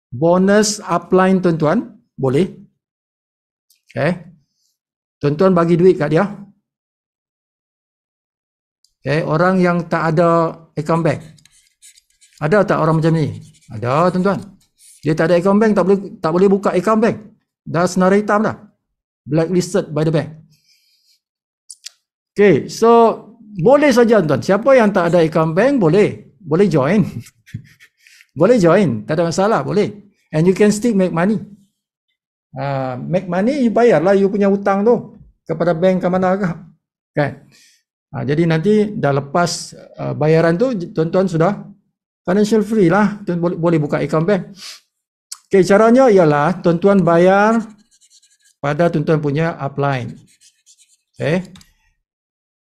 Bonus upline tuan-tuan boleh. Okay. Tuan-tuan bagi duit kat dia. Okay. Orang yang tak ada account bank. Ada tak orang macam ni? Ada tuan-tuan. Dia tak ada account bank, tak boleh buka account bank. Dah senarai hitam dah. Blacklisted by the bank. Okay, so boleh saja tuan. Siapa yang tak ada account bank boleh join. Boleh join, tak ada masalah, boleh. And you can still make money. Make money, you bayarlah you punya hutang tu kepada bank ke mana ke. Kan? Jadi nanti dah lepas bayaran tu, tuan-tuan sudah financial free lah. Tuan boleh buka account bank. Okay, caranya ialah tuan-tuan bayar pada tuan-tuan punya upline. Okay.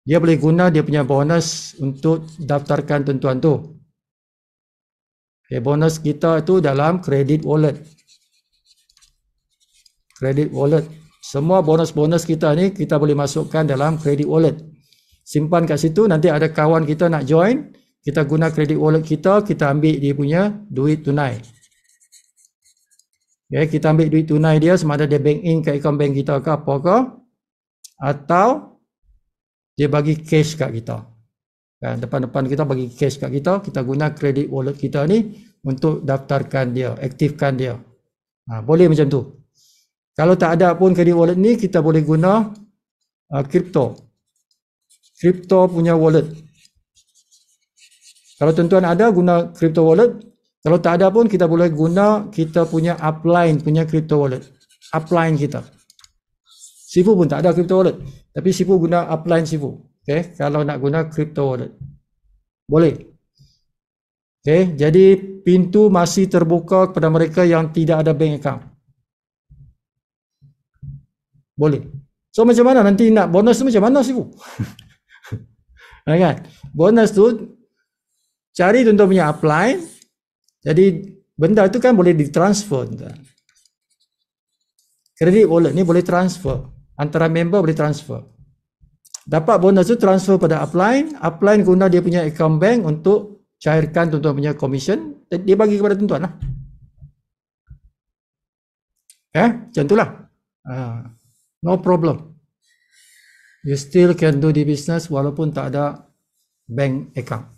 Dia boleh guna dia punya bonus untuk daftarkan tuan-tuan tu. Okay, bonus kita itu dalam credit wallet. Credit wallet. Semua bonus-bonus kita ni kita boleh masukkan dalam credit wallet. Simpan kat situ, nanti ada kawan kita nak join, kita guna credit wallet kita ambil dia punya duit tunai. Okay, kita ambil duit tunai dia sama ada dia bank in ke account bank kita ke apa ke, atau dia bagi cash kat kita. Kan, depan-depan kita bagi cash kat kita guna credit wallet kita ni untuk daftarkan dia, aktifkan dia. Boleh macam tu. Kalau tak ada pun credit wallet ni, kita boleh guna crypto. Crypto punya wallet. Kalau tuan-tuan ada, guna crypto wallet. Kalau tak ada pun, kita boleh guna kita punya upline punya crypto wallet. Upline kita. Sifu pun tak ada crypto wallet. Tapi Sifu guna upline Sifu. Okay? Kalau nak guna crypto wallet. Boleh. Okay, jadi pintu masih terbuka kepada mereka yang tidak ada bank account. Boleh. So macam mana nanti nak bonus tu macam mana sih? Kan? Bonus tu cari tuan-tuan punya upline. Jadi benda tu kan boleh ditransfer. Kredit wallet ni boleh transfer. Antara member boleh transfer. Dapat bonus tu transfer pada upline. Upline guna dia punya account bank untuk cairkan tuan-tuan punya commission. Dia bagi kepada tuan-tuan lah. Macam tu lah. No problem. You still can do the business walaupun tak ada bank account.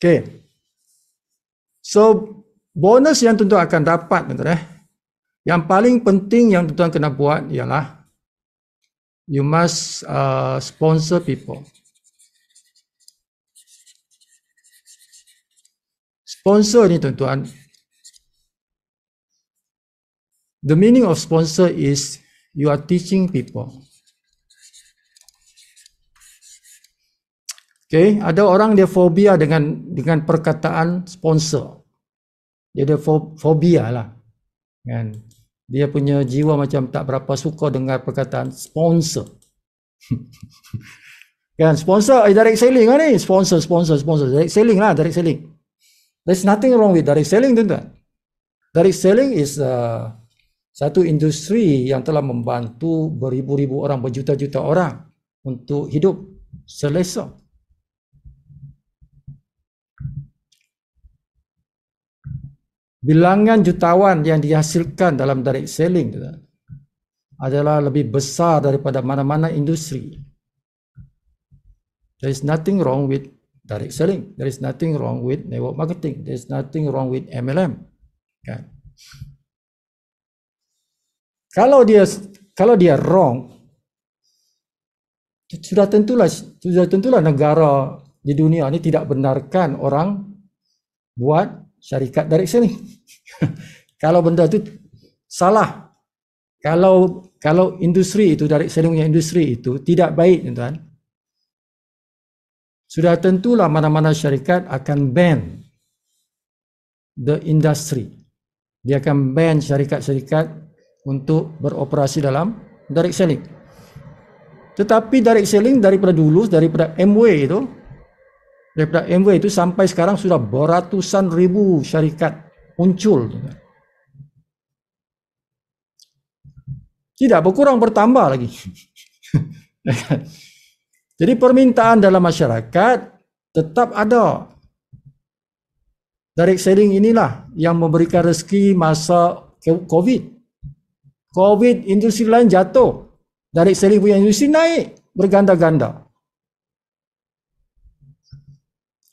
Okay. So, bonus yang tuan-tuan akan dapat, tuan-tuan, yang paling penting yang tuan-tuan kena buat ialah you must sponsor people. Sponsor ni tuan-tuan, the meaning of sponsor is you are teaching people. Okay, ada orang dia fobia dengan perkataan sponsor. Dia ada fobia lah. Kan? Dia punya jiwa macam tak berapa suka dengar perkataan sponsor. Kan, sponsor direct selling lah ni. Sponsor. Direct selling lah, direct selling. There's nothing wrong with direct selling, tuan-tuan. Direct selling is satu industri yang telah membantu beribu-ribu orang, berjuta-juta orang untuk hidup selesa. Bilangan jutawan yang dihasilkan dalam direct selling adalah lebih besar daripada mana-mana industri. There is nothing wrong with direct selling. There is nothing wrong with network marketing. There is nothing wrong with MLM. Kan? Kalau dia wrong, sudah tentulah negara di dunia ini tidak benarkan orang buat syarikat direct selling. Kalau benda itu salah, kalau industri itu, direct selling punya industri itu tidak baik, tuan-tuan, sudah tentulah mana-mana syarikat akan ban the industry. Dia akan ban syarikat-syarikat untuk beroperasi dalam direct selling. Tetapi direct selling daripada dulu, daripada Amway itu sampai sekarang sudah beratusan ribu syarikat muncul. Tidak berkurang, bertambah lagi. Jadi permintaan dalam masyarakat tetap ada. Direct selling inilah yang memberikan rezeki masa COVID. Industri lain jatuh. Direct selling punya industri naik berganda-ganda.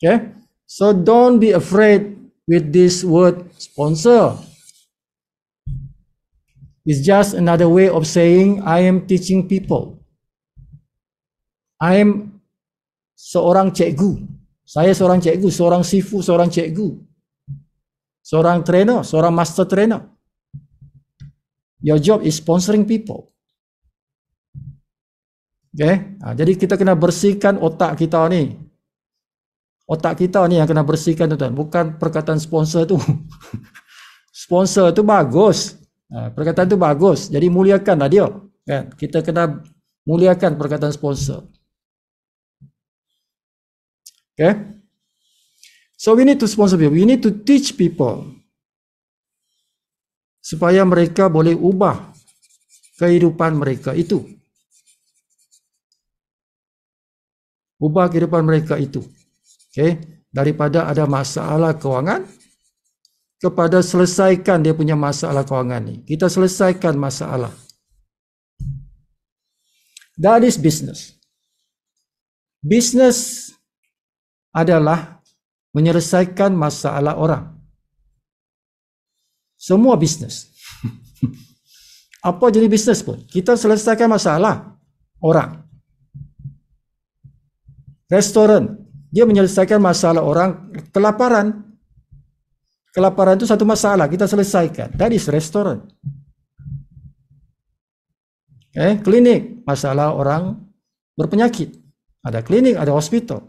Okay, so don't be afraid with this word sponsor. It's just another way of saying I am teaching people. I am seorang cikgu. Saya seorang cikgu, seorang sifu, seorang cikgu. Seorang trainer, seorang master trainer. Your job is sponsoring people. Okay, jadi kita kena bersihkan otak kita ni. Otak kita ni yang kena bersihkan, tuan-tuan. Bukan perkataan sponsor tu. Sponsor tu bagus. Perkataan tu bagus. Jadi muliakanlah dia. Kan? Kita kena muliakan perkataan sponsor. Okay. So we need to sponsor people. We need to teach people. Supaya mereka boleh ubah kehidupan mereka itu. Ubah kehidupan mereka itu. Okay, daripada ada masalah kewangan kepada selesaikan dia punya masalah kewangan ni. Kita selesaikan masalah. That is business. Business adalah menyelesaikan masalah orang. Semua bisnes. Apa jenis bisnes pun, kita selesaikan masalah orang. Restoran, dia menyelesaikan masalah orang. Kelaparan itu satu masalah, kita selesaikan. That is restoran. Klinik, masalah orang berpenyakit. Ada klinik, ada hospital.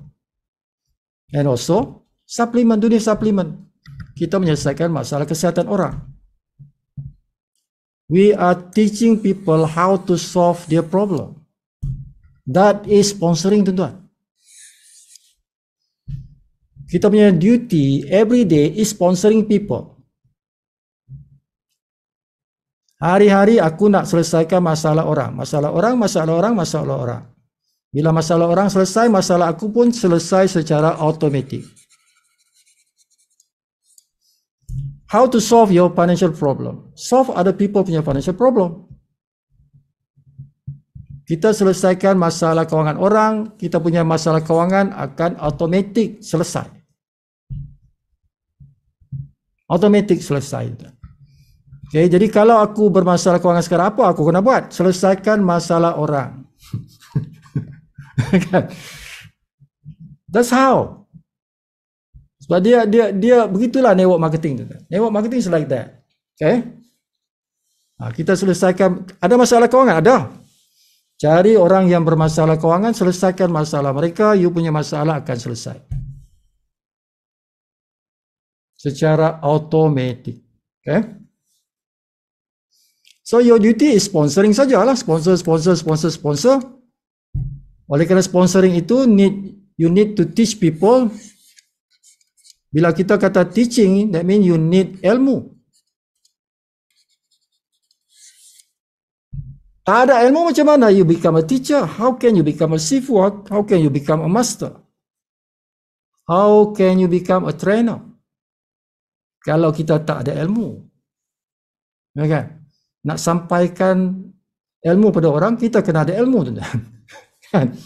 And also, suplemen, dunia suplemen. Kita menyelesaikan masalah kesihatan orang. We are teaching people how to solve their problem. That is sponsoring, tuan-tuan. Kita punya duty every day is sponsoring people. Hari-hari aku nak selesaikan masalah orang. Masalah orang, masalah orang, masalah orang. Bila masalah orang selesai, masalah aku pun selesai secara automatik. How to solve your financial problem? Solve other people punya financial problem. Kita selesaikan masalah kewangan orang, kita punya masalah kewangan akan automatik selesai. Automatik selesai. Okay, jadi kalau aku bermasalah kewangan sekarang, apa aku kena buat? Selesaikan masalah orang. That's how. Sebab dia begitulah network marketing. Network marketing is like that. Okay? Kita selesaikan, ada masalah kewangan? Ada. Cari orang yang bermasalah kewangan, selesaikan masalah mereka, you punya masalah akan selesai. Secara automatik. Okay? So your duty is sponsoring sajalah. Sponsor. Oleh kerana sponsoring itu, you need to teach people. Bila kita kata teaching, that means you need ilmu. Tak ada ilmu, macam mana you become a teacher? How can you become a sifu? How can you become a master? How can you become a trainer? Kalau kita tak ada ilmu. Okay? Nak sampaikan ilmu pada orang, kita kena ada ilmu. Kan?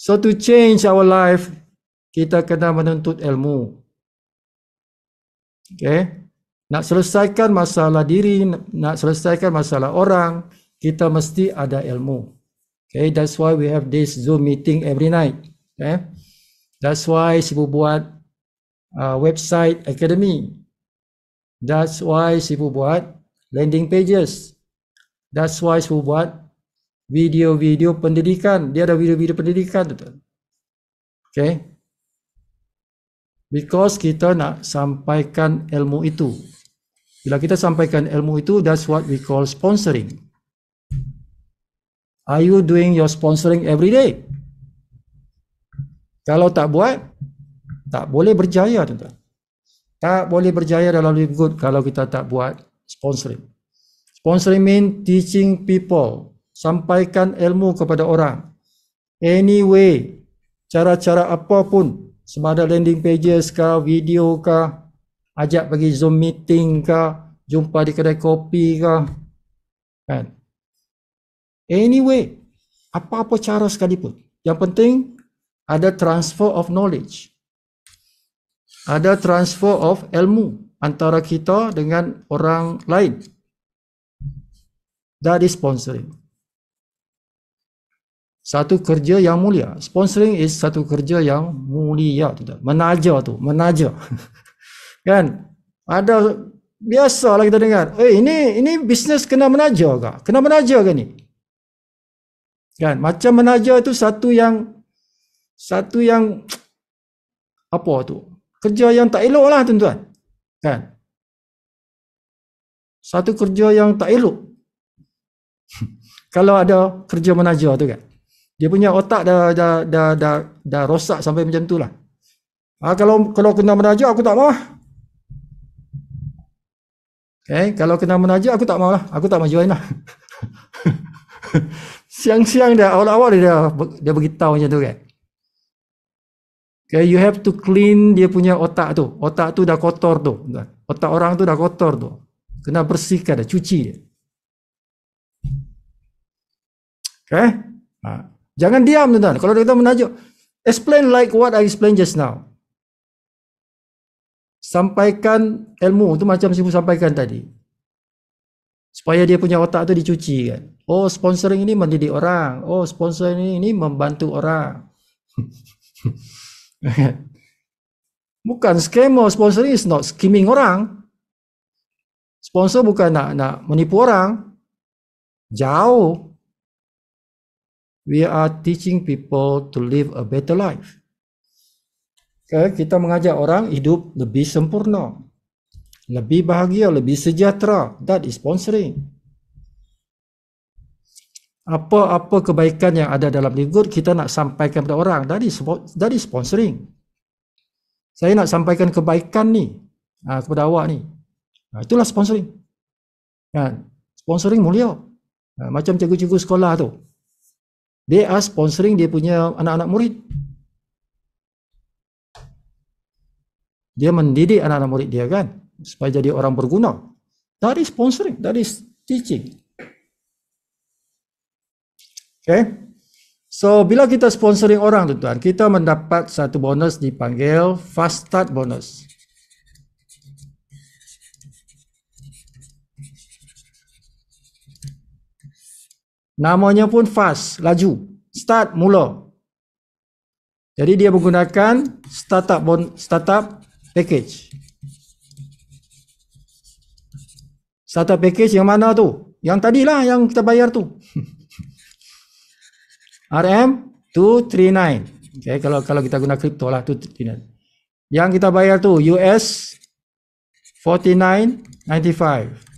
So to change our life, kita kena menuntut ilmu. Okay? Nak selesaikan masalah diri, nak selesaikan masalah orang, kita mesti ada ilmu. Okay, that's why we have this Zoom meeting every night. Okay, that's why Sifu buat website academy. That's why Sifu buat landing pages. That's why Sifu buat video-video pendidikan. Dia ada video-video pendidikan, betul. Okay, because kita nak sampaikan ilmu itu. Bila kita sampaikan ilmu itu, that's what we call sponsoring. Are you doing your sponsoring every day? Kalau tak buat, tak boleh berjaya, tuan-tuan. Tak boleh berjaya dalam live good kalau kita tak buat sponsoring. Sponsoring mean teaching people. Sampaikan ilmu kepada orang. Anyway, cara-cara apapun, sama ada landing pages kah, video kah, ajak pergi Zoom meeting kah, jumpa di kedai kopi kah, kan? Anyway, apa-apa cara sekalipun. Yang penting ada transfer of knowledge. Ada transfer of ilmu antara kita dengan orang lain. That is sponsoring. Satu kerja yang mulia. Sponsoring is satu kerja yang mulia. Menaja tu, menaja. Kan? Ada biasalah kita dengar, ini bisnes kena menaja ke? Kena menaja ke ni? Kan? Macam menaja itu satu yang apa tu? Kerja yang tak elok lah, tuan-tuan. Kan? Satu kerja yang tak elok. Kalau ada kerja menaja tu kan. Dia punya otak dah rosak sampai macam tu lah. Kalau kena menaja aku tak mau lah. Okay, kalau kena menaja aku tak mau lah. Aku tak mau join lah. Siang-siang dah, awal-awal dia beritahu macam tu kan. Okay, you have to clean dia punya otak tu. Otak tu dah kotor tu. Otak orang tu dah kotor tu. Kena bersihkan, dah cuci dia. Okay. Jangan diam, tuan-tuan. Kalau kita menaja, explain like what I explained just now. Sampaikan ilmu tu macam Sifu sampaikan tadi. Supaya dia punya otak tu dicuci kan. Oh, sponsoring ini mendidik orang. Oh, sponsoring ini membantu orang. Bukan scammer. Sponsoring is not skimming orang. Sponsor bukan nak menipu orang. Jauh. We are teaching people to live a better life. Okay, kita mengajak orang hidup lebih sempurna, lebih bahagia, lebih sejahtera. That is sponsoring. Apa-apa kebaikan yang ada dalam live group kita nak sampaikan kepada orang. That is sponsoring. Saya nak sampaikan kebaikan ni kepada awak ni. Itulah sponsoring. Kan? Sponsoring mulia. Macam cikgu-cikgu sekolah tu. They are sponsoring dia punya anak-anak murid. Dia mendidik anak-anak murid dia kan, supaya jadi orang berguna. That is sponsoring, that is teaching. Okay. So, bila kita sponsoring orang tuan-tuan, kita mendapat satu bonus dipanggil fast start bonus. Namanya pun fast, laju, start, mula. Jadi dia menggunakan startup package. Startup package yang mana tu? Yang tadilah yang kita bayar tu. RM239. Okay, kalau kita guna kripto lah 239. Yang kita bayar tu US 49.95.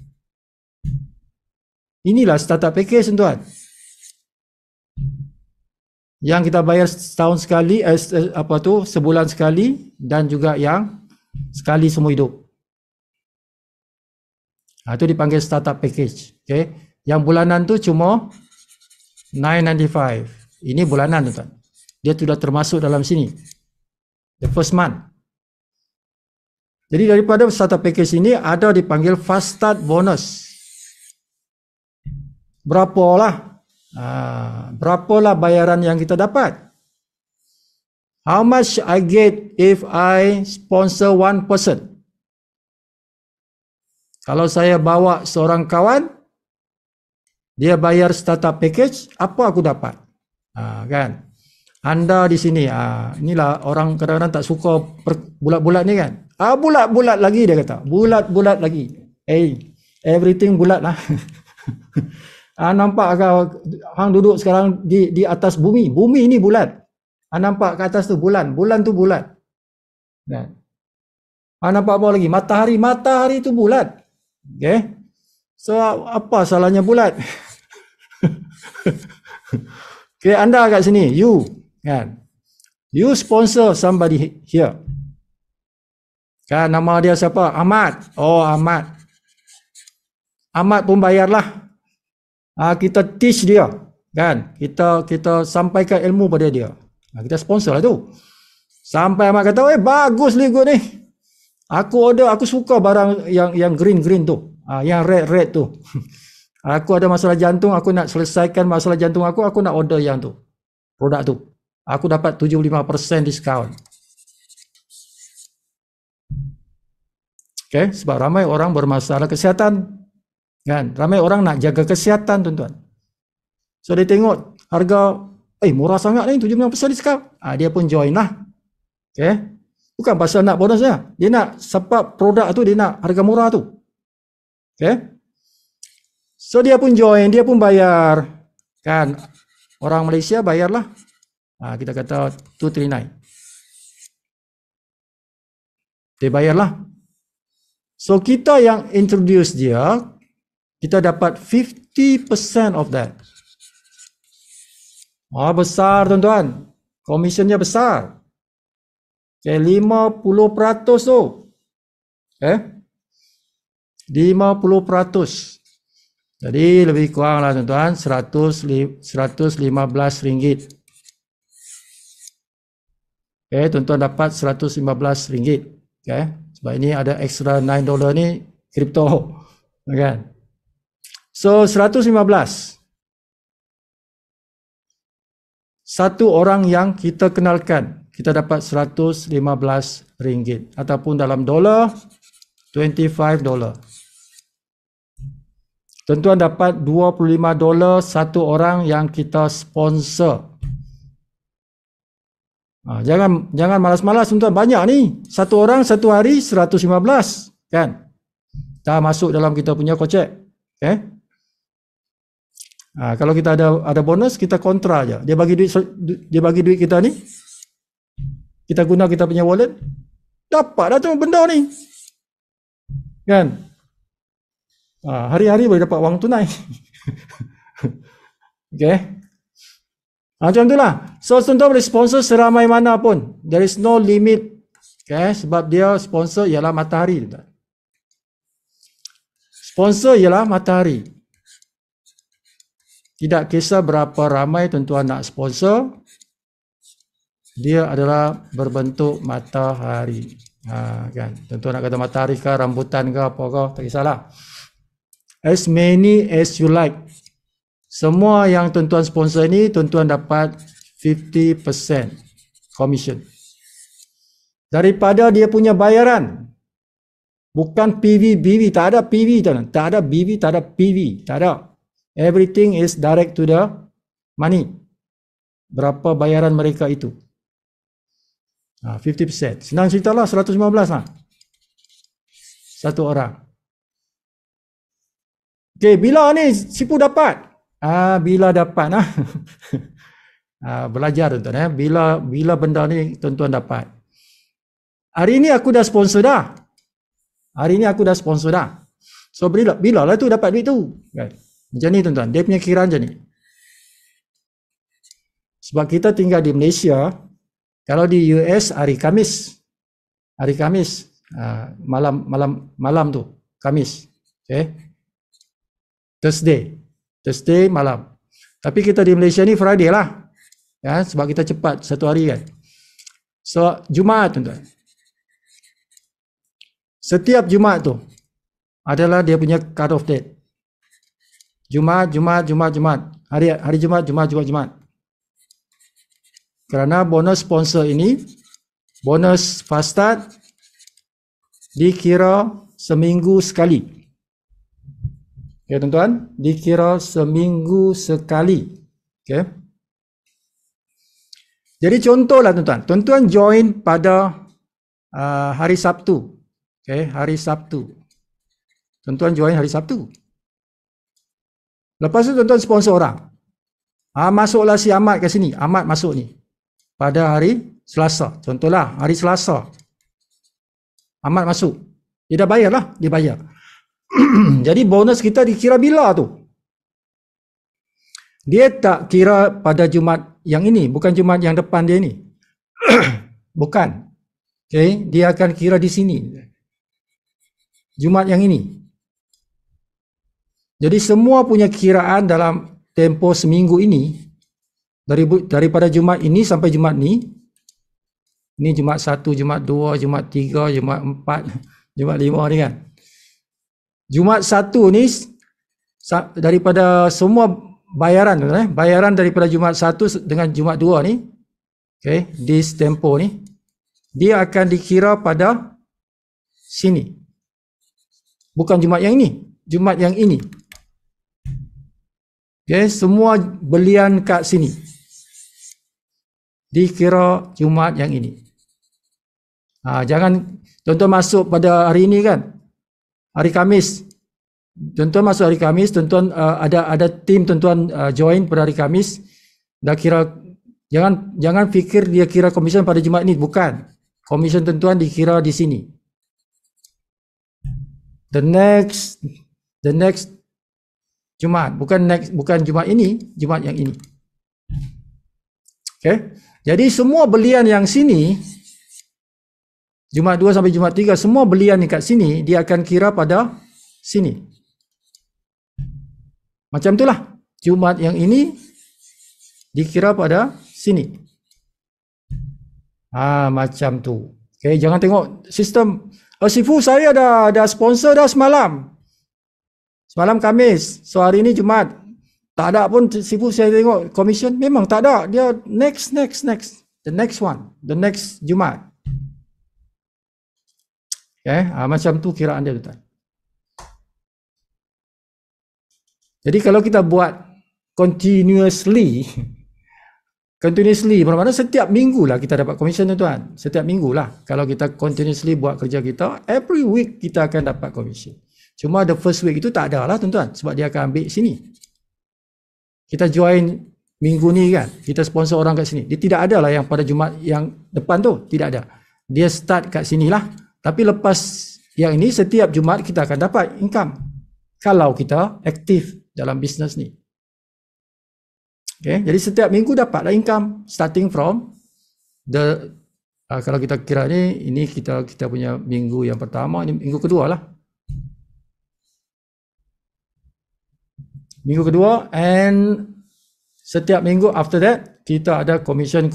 Inilah startup package tuan. Yang kita bayar setahun sekali, sebulan sekali, dan juga yang sekali semua hidup. Itu dipanggil startup package. Okay. Yang bulanan tu cuma 995. Ini bulanan tuan. Dia sudah termasuk dalam sini. The first month. Jadi daripada startup package ini ada dipanggil fast start bonus. Berapalah bayaran yang kita dapat? How much I get if I sponsor one person? Kalau saya bawa seorang kawan, dia bayar startup package, apa aku dapat? Kan? Anda di sini, inilah orang kadang-kadang tak suka bulat-bulat ni kan? Bulat-bulat lagi dia kata. Bulat-bulat lagi. Everything bulat lah. Nampak hang duduk sekarang di atas bumi. Bumi ini bulat. Nampak ke atas tu bulan. Bulan tu bulat. Kan? Nampak apa lagi? Matahari. Matahari tu bulat. Okay? So, apa salahnya bulat? Okay, anda kat sini. You. Kan? You sponsor somebody here. Kan, nama dia siapa? Ahmad. Oh, Ahmad. Ahmad pun bayarlah. Kita teach dia, kan? Kita sampaikan ilmu pada dia. Kita sponsor lah tu. Sampai Ahmad kata, bagus ligo ni. Aku suka barang yang green tu. Yang red tu. Aku ada masalah jantung, aku nak selesaikan masalah jantung aku nak order yang tu. Produk tu. Aku dapat 75% diskaun. Okay, sebab ramai orang bermasalah kesihatan. Kan? Ramai orang nak jaga kesihatan tuan-tuan. So dia tengok harga, murah sangat ni, 75% diskaun. Dia pun join lah. Okay? Bukan pasal nak bonusnya. Dia nak sebab produk tu, dia nak harga murah tu. Okay? So dia pun join, dia pun bayar. Kan? Orang Malaysia bayarlah. Kita kata 239. Dia bayarlah. So kita yang introduce dia, kita dapat 50% of that. Besar tuan-tuan. Commissionnya besar. Okay, 50% tu. 50%. Jadi lebih kurang lah tuan-tuan, RM115. Okay, tuan-tuan dapat RM115. Okay, sebab ini ada extra $9 ni kripto. Kan? So 115. Satu orang yang kita kenalkan, kita dapat RM115 ataupun dalam dolar $25. Tuan-tuan dapat $25 satu orang yang kita sponsor. Jangan malas-malas tuan-tuan, banyak ni. Satu orang satu hari 115 kan. Dah masuk dalam kita punya kocek. Okay? Kalau kita ada bonus, kita kontra aja. Dia bagi duit kita ni, kita guna kita punya wallet, dapat dah tu benda ni. Kan? Hari-hari boleh dapat wang tunai. Okay. Macam itulah. So, tuan-tuan boleh sponsor seramai mana pun. There is no limit. Okay. Sebab dia sponsor ialah matahari. Sponsor ialah matahari. Tidak kisah berapa ramai tuan-tuan nak sponsor, dia adalah berbentuk matahari. Kan? Tuan-tuan nak kata matahari ke, rambutan ke, apa ke, tak kisahlah. As many as you like. Semua yang tuan-tuan sponsor ni, tuan-tuan dapat 50% commission. Daripada dia punya bayaran. Bukan PV, BV. Tak ada PV. Tak ada BV, tak ada PV. Tak ada. Everything is direct to the money. Berapa bayaran mereka itu? 50%. Senang cerita lah, 115 lah. Satu orang. Okay, bila ni Sifu dapat? Bila dapat lah. Belajar tuan-tuan. Bila benda ni tuan-tuan dapat. Hari ni aku dah sponsor dah. So bila lah tu dapat duit tu? Right. Macam ni tuan-tuan. Dia punya kiraan macam ni. Sebab kita tinggal di Malaysia. Kalau di US hari Khamis. Malam tu. Khamis. Okay. Thursday malam. Tapi kita di Malaysia ni Friday lah. Ya, sebab kita cepat satu hari kan. So Jumaat tuan-tuan. Setiap Jumaat tu adalah dia punya cut off date. Jumaat. Hari Jumaat. Kerana bonus sponsor ini, bonus fast start dikira seminggu sekali. Okay tuan-tuan, dikira seminggu sekali. Okay. Jadi contohlah tuan-tuan, tuan-tuan join pada hari Sabtu. Okay, hari Sabtu. Tuan-tuan join hari Sabtu. Lepas tu tuan-tuan sponsor orang. Masuklah si Ahmad ke sini. Ahmad masuk ni. Pada hari Selasa. Contohlah hari Selasa. Ahmad masuk. Dia dah bayar lah. Dia bayar. Jadi bonus kita dikira bila tu? Dia tak kira pada Jumaat yang ini. Bukan Jumaat yang depan dia ni. Bukan. Okay. Dia akan kira di sini. Jumaat yang ini. Jadi semua punya kiraan dalam tempoh seminggu ini, daripada Jumaat ini sampai Jumaat ni, ini Jumaat 1, Jumaat 2, Jumaat 3, Jumaat 4, Jumaat 5 ni kan. Jumaat 1 ni, daripada semua bayaran, bayaran daripada Jumaat 1 dengan Jumaat 2 ni, okay, di tempoh ni, dia akan dikira pada sini. Bukan Jumaat yang ini, Jumaat yang ini. Okay, semua belian kat sini dikira Jumaat yang ini. Jangan tuan-tuan masuk pada hari ini kan, hari Khamis. Tuan-tuan masuk hari Khamis, tuan-tuan ada tim tuan-tuan join pada hari Khamis. Dah kira, jangan fikir dia kira komisen pada Jumaat ni, bukan. Komisen tuan-tuan dikira di sini. The next Jumaat, bukan Jumaat ini, Jumaat yang ini. Okay. Jadi semua belian yang sini, Jumaat 2 sampai Jumaat 3, semua belian ni kat sini, dia akan kira pada sini. Macam itulah. Jumaat yang ini dikira pada sini. Macam tu. Okay, jangan tengok sistem. Sifu, saya dah sponsor dah semalam. Semalam Khamis. So hari ni Jumaat. Tak ada pun Sifu saya tengok commission. Memang tak ada. Dia next. The next one. The next Jumaat. Okay. Macam tu kiraan dia tuan. Jadi kalau kita buat continuously, bermakna setiap minggu lah kita dapat commission tuan. Setiap minggu lah. Kalau kita continuously buat kerja kita, every week kita akan dapat commission. Cuma the first week itu tak ada lah tuan-tuan. Sebab dia akan ambil sini. kita join minggu ni kan, kita sponsor orang kat sini. Dia tidak ada lah yang pada Jumaat yang depan tu, tidak ada. Dia start kat sini lah. Tapi lepas yang ini, setiap Jumaat kita akan dapat income. Kalau kita aktif dalam bisnes ni. Okay, jadi setiap minggu dapatlah income. Starting from the, kalau kita kira ni, ini kita punya minggu yang pertama, ini minggu kedua lah. Minggu kedua, and setiap minggu after that, kita ada commission.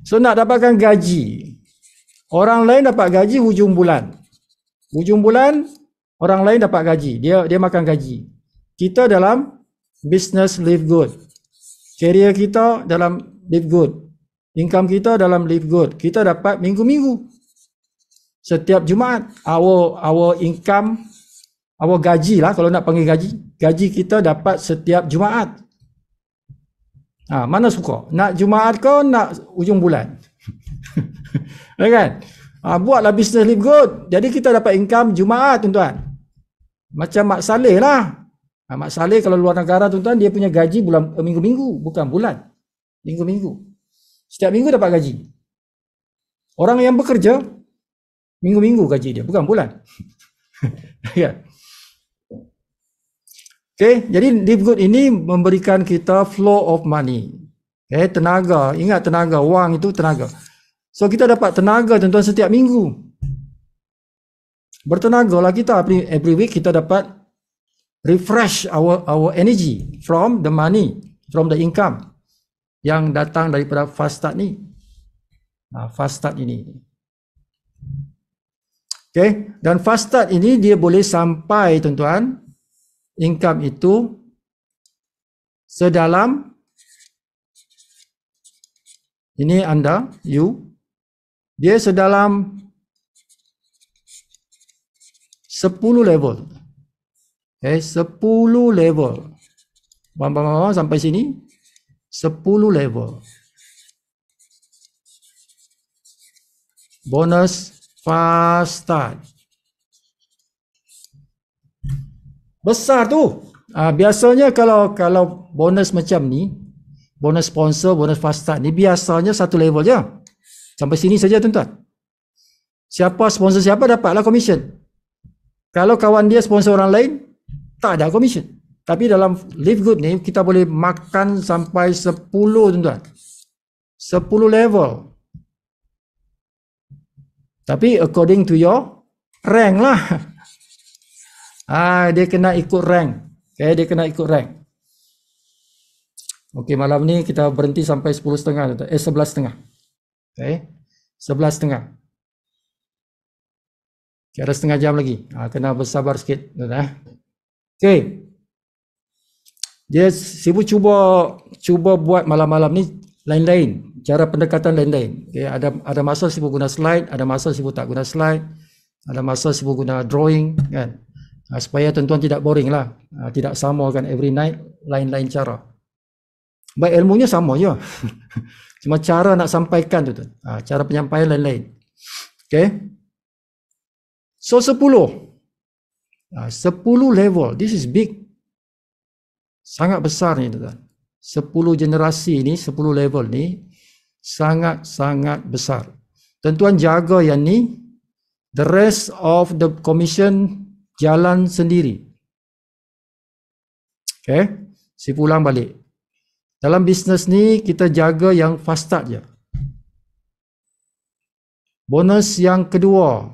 So nak dapatkan gaji, orang lain dapat gaji hujung bulan. Hujung bulan, orang lain dapat gaji. Dia makan gaji. Kita dalam business live good. Career kita dalam live good. Income kita dalam live good. Kita dapat minggu-minggu. Setiap Jumaat, our income, our gaji lah, kalau nak panggil gaji. Gaji kita dapat setiap Jumaat. Mana suka? Nak Jumaat kau, nak ujung bulan? Kan? Buatlah business live good. Jadi kita dapat income Jumaat, tuan-tuan. Macam Mak Saleh lah. Mak Saleh kalau luar negara, tuan-tuan, dia punya gaji bulan minggu-minggu, bukan bulan. Minggu-minggu. Setiap minggu dapat gaji. Orang yang bekerja, minggu-minggu gaji dia, bukan bulan. Ya. Okay, jadi live good ini memberikan kita flow of money. Tenaga, ingat tenaga, wang itu tenaga. So kita dapat tenaga, tuan-tuan, setiap minggu. Bertenagalah kita every week, kita dapat refresh our energy from the money, from the income yang datang daripada fast start ni. Fast start ini. Okay, dan fast start ini dia boleh sampai, tuan-tuan, income itu sedalam, ini anda, dia sedalam 10 level. Okay, 10 level. Sampai sini 10 level. Bonus fast start. Besar tu. Biasanya kalau bonus macam ni, bonus sponsor, bonus fast start ni biasanya satu level je. Sampai sini saja, tuan-tuan. Siapa sponsor siapa dapatlah commission. Kalau kawan dia sponsor orang lain, tak ada commission. Tapi dalam live good ni kita boleh makan sampai 10, tuan-tuan. 10 level. Tapi according to your rank lah. Dia kena ikut rank. Okay, dia kena ikut rank. Okey, malam ni kita berhenti sampai 10.30, 11.30. Okay, 11.30. Okay, ada setengah jam lagi. Kena bersabar sikit. Okey. Dia sibuk cuba buat malam-malam ni lain-lain. Cara pendekatan lain-lain. Okay, ada masa sibuk guna slide, ada masa sibuk tak guna slide, ada masa sibuk guna drawing, kan? Supaya tuan-tuan tidak boring lah. Tidak sama kan every night, lain-lain cara. Baik, ilmunya sama je. Cuma cara nak sampaikan tu. Cara penyampaian lain-lain. Okay. So 10 level. This is big. Sangat besar ni, tuan-tuan. 10 generasi ni, 10 level ni sangat-sangat besar. Tuan-tuan jaga yang ni. The rest of the commission jalan sendiri. Okay, si pulang balik. Dalam bisnes ni kita jaga yang fast start je. Bonus yang kedua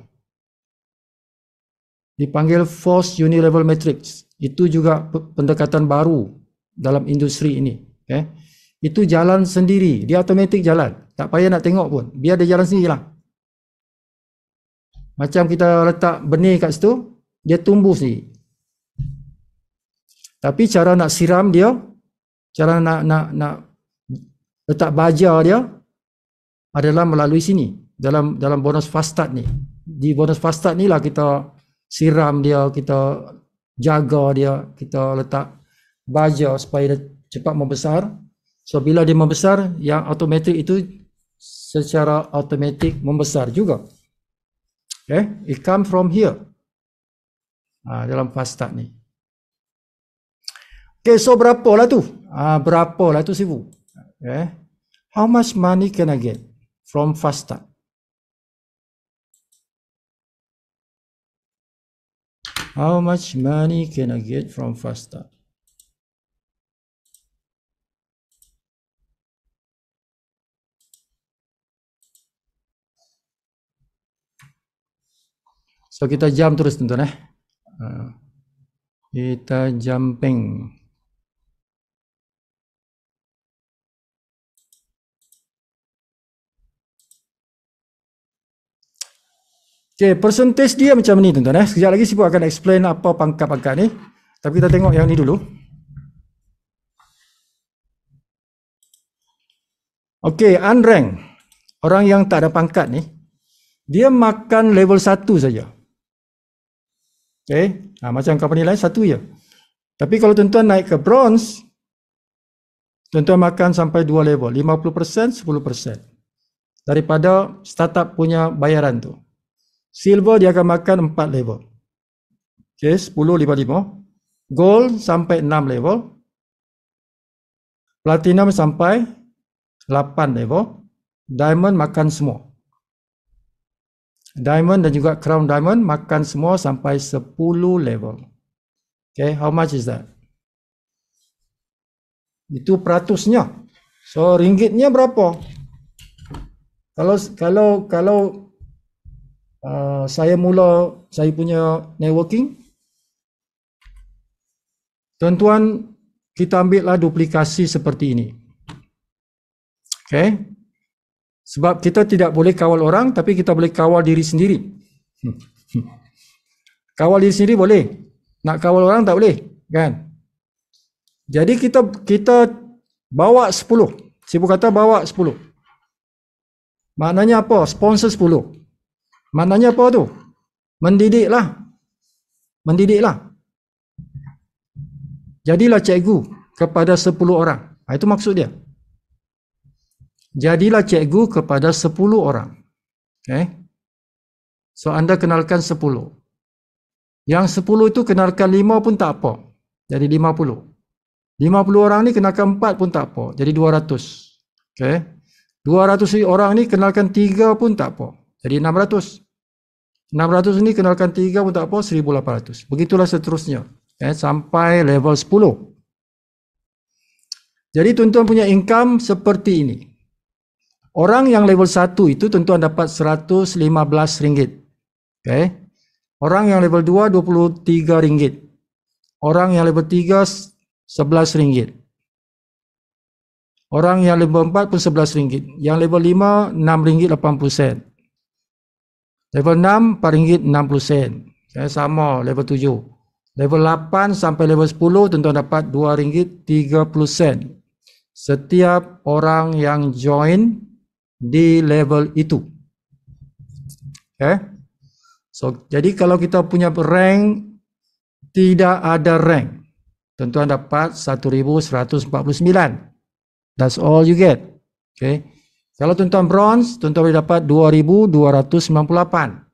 dipanggil force unilevel matrix. Itu juga pendekatan baru dalam industri ini. Okay, itu jalan sendiri, dia automatik jalan. Tak payah nak tengok pun, biar dia jalan sendirilah. Macam kita letak benih kat situ, dia tumbuh sendiri. Tapi cara nak siram dia, cara nak letak baja dia adalah melalui sini, dalam bonus fast start ni. Di bonus fast start ni lah kita siram dia, kita jaga dia, kita letak baja supaya dia cepat membesar. So bila dia membesar, yang automatik itu secara automatik membesar juga. Okay, it come from here. Dalam fast start ni. Okay, so berapa lah tu? Berapa lah tu 1,000? Okay. How much money can I get from fast start? How much money can I get from fast start? So kita jump terus tuan-tuan kita jumping. Okay, percentage dia macam ni tuan-tuan Sekejap lagi Sipu akan explain apa pangkat-pangkat ni. Tapi kita tengok yang ni dulu. Okay, unranked. Orang yang tak ada pangkat ni, dia makan level 1 saja. Okay, macam company lain 1 je. Tapi kalau tuan-tuan naik ke bronze, tuan-tuan makan sampai 2 level, 50%, 10%. Daripada startup punya bayaran tu. Silver dia akan makan 4 level. Okay, 10, 55. Gold sampai 6 level. Platinum sampai 8 level. Diamond makan semua. Diamond dan juga crown diamond makan semua sampai 10 level. Okay, how much is that? Itu peratusnya. So ringgitnya berapa? Kalau saya mula saya punya networking, tuan-tuan, kita ambillah duplikasi seperti ini. Okay. Sebab kita tidak boleh kawal orang, tapi kita boleh kawal diri sendiri. Kawal diri sendiri boleh. Nak kawal orang tak boleh, kan? Jadi kita bawa 10. Siapa kata bawa 10. Maknanya apa? Sponsor 10. Maknanya apa tu? Mendidiklah. Mendidiklah. Jadilah cikgu kepada 10 orang. Itu maksud dia. Jadilah cikgu kepada 10 orang. Okay. So anda kenalkan 10. Yang 10 itu kenalkan 5 pun tak apa. Jadi 50. 50 orang ni kenalkan 4 pun tak apa. Jadi 200. Okay. 200 orang ni kenalkan 3 pun tak apa. Jadi 600. 600 ni kenalkan 3 pun tak apa, 1800. Begitulah seterusnya. Sampai level 10. Jadi tuan-tuan punya income seperti ini. Orang yang level 1 itu tuan-tuan dapat RM115. Okay. Orang yang level 2 RM23. Orang yang level 3 RM11. Orang yang level 4 pun RM11. Yang level 5 RM6.80. Level 6 RM4.60. Okay, sama level 7. Level 8 sampai level 10 tuan-tuan dapat RM2.30. Setiap orang yang join di level itu. Okay. So, jadi kalau kita punya rank, tidak ada rank, tuan-tuan dapat 1,149. That's all you get. Okay. Kalau tuan-tuan bronze, tuan-tuan boleh dapat 2,298.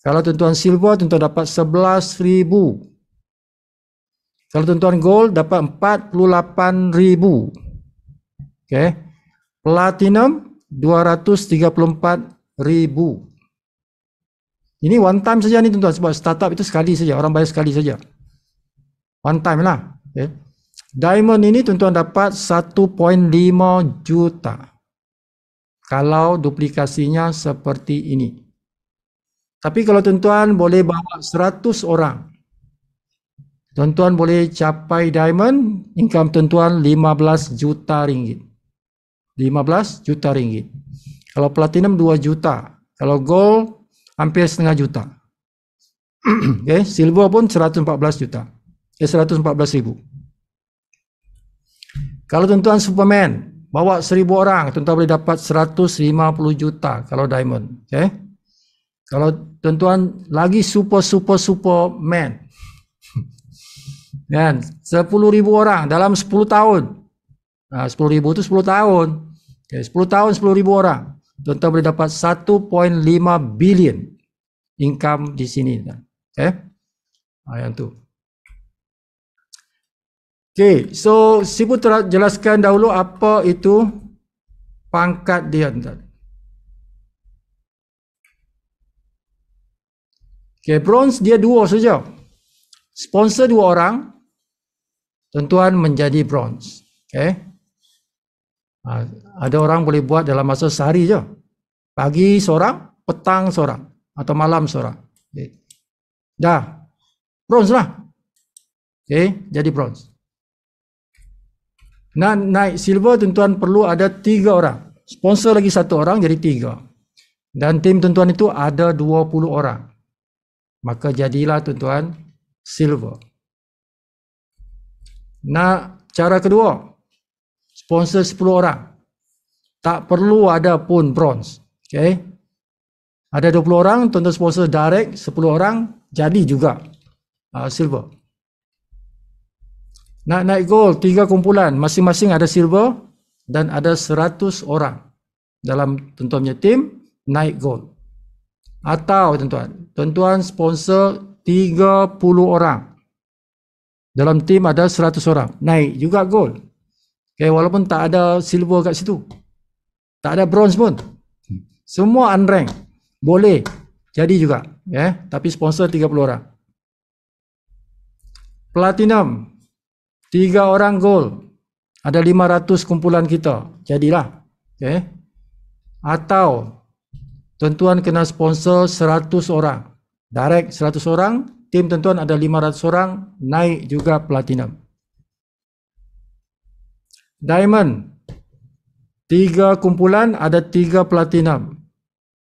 Kalau tuan-tuan silver, tuan-tuan dapat 11,000. Kalau tuan-tuan gold, dapat 48,000. Okay. Platinum 234,000. Ini one time saja ni tuan-tuan, sebab startup itu sekali saja, orang bayar sekali saja. One time lah. Okay. Diamond ini tuan-tuan dapat 1.5 juta. Kalau duplikasinya seperti ini. Tapi kalau tuan-tuan boleh bawa 100 orang, tuan-tuan boleh capai diamond, income tuan-tuan 15 juta ringgit. 15 juta ringgit. Kalau platinum 2 juta. Kalau gold hampir setengah juta. Okay, silver pun 114 juta. 114,000. Kalau tuan-tuan Superman bawa 1,000 orang, tuan-tuan boleh dapat 150 juta kalau diamond. Okay. Kalau tuan-tuan lagi super man. Kan, 10,000 orang dalam 10 tahun. 10,000 itu 10 tahun. Okay, 10 tahun 10,000 orang. Tuan-tuan boleh dapat 1.5 billion income di sini. Okay. Yang tu. Okay, so Sibu telah jelaskan dahulu apa itu pangkat dia. Okay, bronze dia 2 saja. Sponsor 2 orang, tuan-tuan menjadi bronze. Okay. Ada orang boleh buat dalam masa sehari je. Pagi seorang, petang seorang, atau malam seorang. Okay. Dah, bronze lah. Okay, jadi bronze. Nak naik silver, tuan-tuan perlu ada 3 orang. Sponsor lagi 1 orang, jadi 3. Dan tim tuan-tuan itu ada 20 orang. Maka jadilah tuan-tuan silver. Nak cara kedua, sponsor 10 orang. Tak perlu ada pun bronze. Okay. Ada 20 orang, tuan-tuan sponsor direct 10 orang, jadi juga silver. Nak naik gold, 3 kumpulan, masing-masing ada silver dan ada 100 orang dalam tuan-tuan punya tim naik gold. Atau tuan-tuan sponsor 30 orang. Dalam tim ada 100 orang, naik juga gold. Okay, walaupun tak ada silver kat situ. Tak ada bronze pun. Semua unranked. Boleh jadi juga, tapi sponsor 30 orang. Platinum, 3 orang gold, ada 500 kumpulan kita, jadilah. Okay. Atau tuan-tuan kena sponsor 100 orang, direct 100 orang, tim tuan-tuan ada 500 orang, naik juga platinum. Diamond, 3 kumpulan, ada 3 platinum.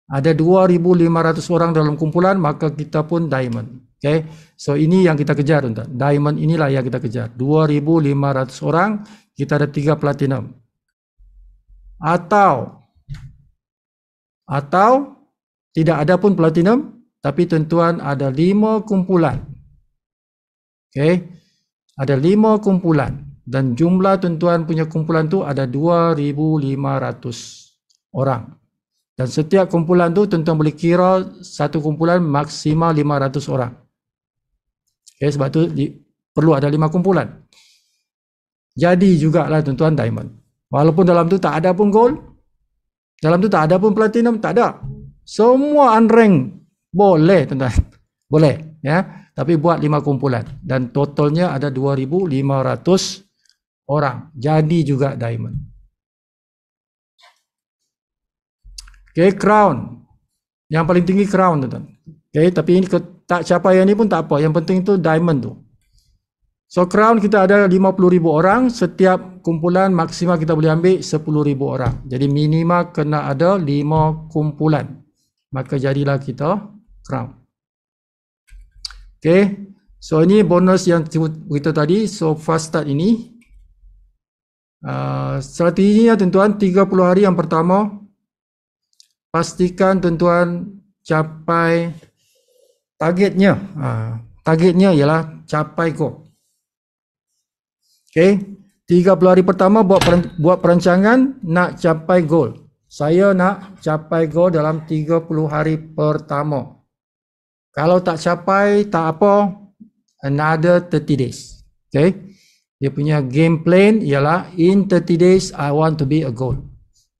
Ada 2,500 orang dalam kumpulan, maka kita pun diamond. Okay. So ini yang kita kejar, tuan-tuan. Diamond inilah yang kita kejar. 2,500 orang, kita ada 3 platinum. Atau tidak ada pun platinum, tapi tuan-tuan ada 5 kumpulan. Okay. Ada 5 kumpulan. Dan jumlah tuan-tuan punya kumpulan tu ada 2,500 orang. Dan setiap kumpulan tu tuan-tuan boleh kira satu kumpulan maksimal 500 orang. Okay, sebab tu perlu ada 5 kumpulan. Jadi jugalah tuan-tuan diamond. Walaupun dalam tu tak ada pun gold, dalam tu tak ada pun platinum, tak ada. Semua unranked boleh tuan-tuan. Boleh, ya. Tapi buat 5 kumpulan dan totalnya ada 2,500 orang. Jadi juga diamond. Okay, crown. Yang paling tinggi crown, tuan-tuan. Okay, tapi ini tak capai yang ni pun tak apa. Yang penting tu diamond tu. So crown kita ada 50,000 orang. Setiap kumpulan maksimal kita boleh ambil 10,000 orang. Jadi minimal kena ada 5 kumpulan. Maka jadilah kita crown. Okay. So ini bonus yang kita tadi. So fast start ini. Strateginya tuan-tuan 30 hari yang pertama. Pastikan tuan-tuan capai targetnya. Targetnya ialah capai goal. Okay. 30 hari pertama buat perancangan nak capai goal. Saya nak capai goal dalam 30 hari pertama. Kalau tak capai, tak apa. Another 30 days. Okay. Dia punya game plan ialah in 30 days I want to be a goal.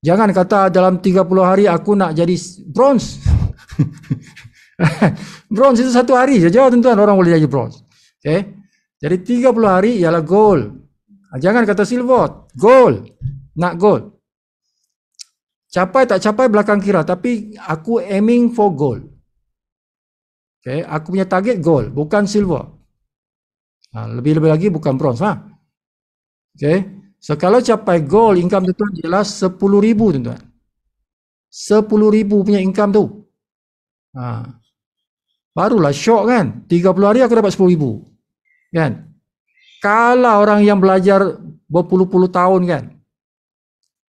Jangan kata dalam 30 hari aku nak jadi bronze. Bronze itu 1 hari saja tuan-tuan orang boleh jadi bronze. Okay. Jadi 30 hari ialah goal. Jangan kata silver, goal. Nak goal. Capai tak capai belakang kira, tapi aku aiming for goal. Okay. Aku punya target goal, bukan silver. Lebih-lebih lagi bukan bronze. Okay. So kalau capai goal, income tuan-tuan ialah 10,000 tuan-tuan. 10,000 punya income tu. Barulah syok kan. 30 hari aku dapat 10,000. Kan? Kalau orang yang belajar berpuluh-puluh tahun kan.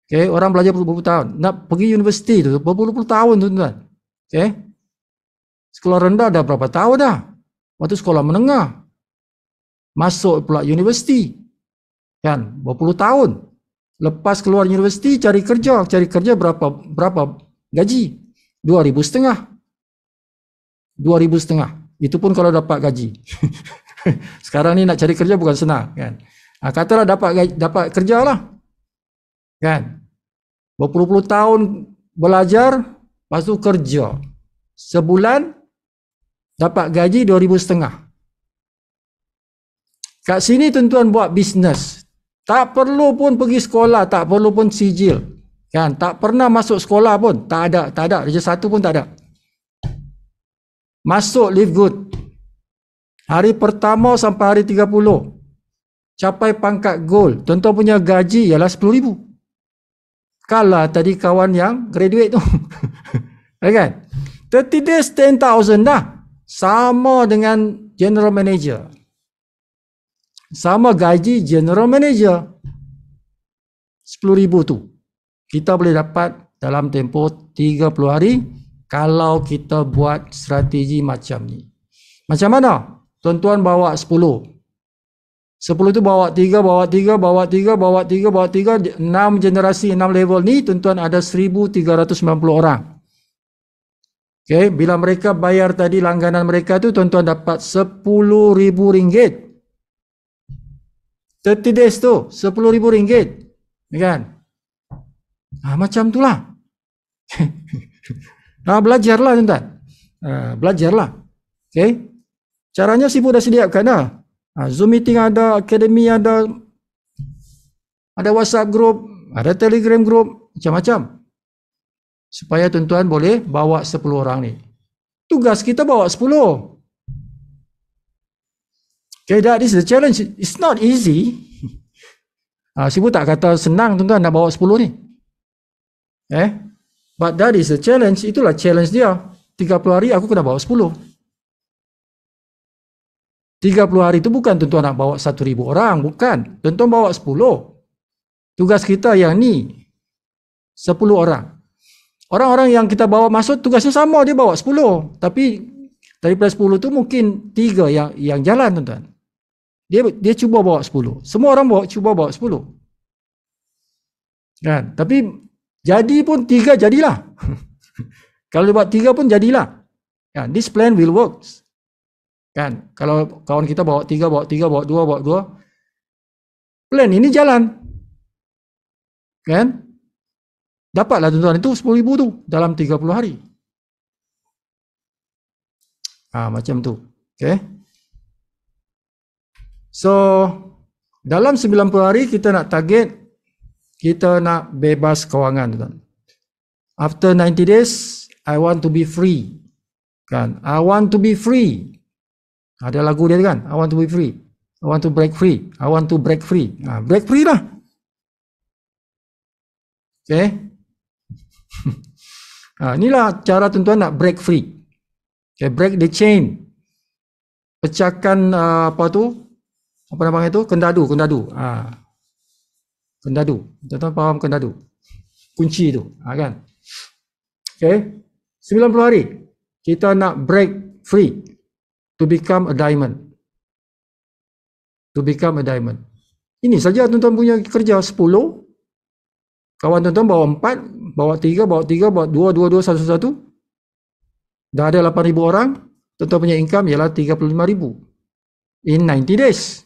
Okay, orang belajar berpuluh-puluh tahun. Nak pergi universiti tu berpuluh-puluh tahun tuan-tuan. Okay. Sekolah rendah dah berapa tahun dah. Waktu sekolah menengah. Masuk pula universiti. Kan, berpuluh tahun. Lepas keluar universiti cari kerja berapa gaji? 2,500. 2,500. Itu pun kalau dapat gaji. Sekarang ni nak cari kerja bukan senang kan. Katalah dapat kerja lah. Kan? Berpuluh-puluh tahun belajar, lepas tu kerja. Sebulan dapat gaji 2,500. Kat sini tuan-tuan buat bisnes. Tak perlu pun pergi sekolah, tak perlu pun sijil. Kan? Tak pernah masuk sekolah pun. Tak ada. Darjah 1 pun tak ada. Masuk live good. Hari pertama sampai hari 30. Capai pangkat gold. Tuan-tuan punya gaji ialah 10,000. Kalah tadi kawan yang graduate tu. Kan? 30 days 10,000 dah. Sama dengan general manager. Sama gaji general manager. 10,000 tu. Kita boleh dapat dalam tempoh 30 hari kalau kita buat strategi macam ni. Macam mana? Tuan-tuan bawa 10. 10 tu bawa 3, bawa 3, bawa 3, bawa 3, bawa 3. 6 generasi, 6 level ni tuan-tuan ada 1,390 orang. Okay, bila mereka bayar tadi langganan mereka tu, tuan-tuan dapat RM10,000. 30 days tu, RM10,000. Kan? Macam tu lah. Belajarlah tuan-tuan. Belajarlah. Okay. Caranya Sibu dah sediakan dah. Zoom meeting ada, Academy ada WhatsApp group, ada Telegram group, macam-macam. Supaya tuan-tuan boleh bawa 10 orang ni. Tugas kita bawa 10. Okay, that is the challenge. It's not easy. Sibu tak kata senang tuan-tuan nak bawa 10 ni. But that is the challenge. Itulah challenge dia. 30 hari aku kena bawa 10. 30 hari itu bukan tuan-tuan nak bawa 1,000 orang. Bukan. Tuan-tuan bawa 10. Tugas kita yang ni 10 orang. Orang-orang yang kita bawa masuk tugasnya sama, dia bawa 10. Tapi daripada 10 tu mungkin 3 yang jalan tuan-tuan. Dia cuba bawa 10. Semua orang cuba bawa 10. Kan? Tapi jadi pun 3 jadilah. Kalau dia buat 3 pun jadilah. Kan? This plan will work. Kan? Kalau kawan kita bawa 3, bawa 3, bawa 2, bawa 2. Plan ini jalan. Kan? Dapatlah tuan-tuan itu 10,000 tu dalam 30 hari. Macam tu. Okay. So, dalam 90 hari kita nak target, kita nak bebas kewangan tuan. After 90 days, I want to be free. Kan? I want to be free. Ada lagu dia kan? I want to be free. I want to break free. I want to break free. Break free lah. Okay. Inilah cara tuan-tuan nak break free. Okay, break the chain. Pecahkan apa nama itu? Kendadu. Kendadu. Tuan-tuan faham kendadu? Kunci tu, kan? Okay. 90 hari kita nak break free to become a diamond. To become a diamond. Ini saja tuan-tuan punya kerja 10. Kawan tuan-tuan bawa 4, bawa 3, bawa 3, bawa 2, 2, 2, 1, 1. Dah ada 8,000 orang. Tuan-tuan punya income ialah 35,000. In 90 days.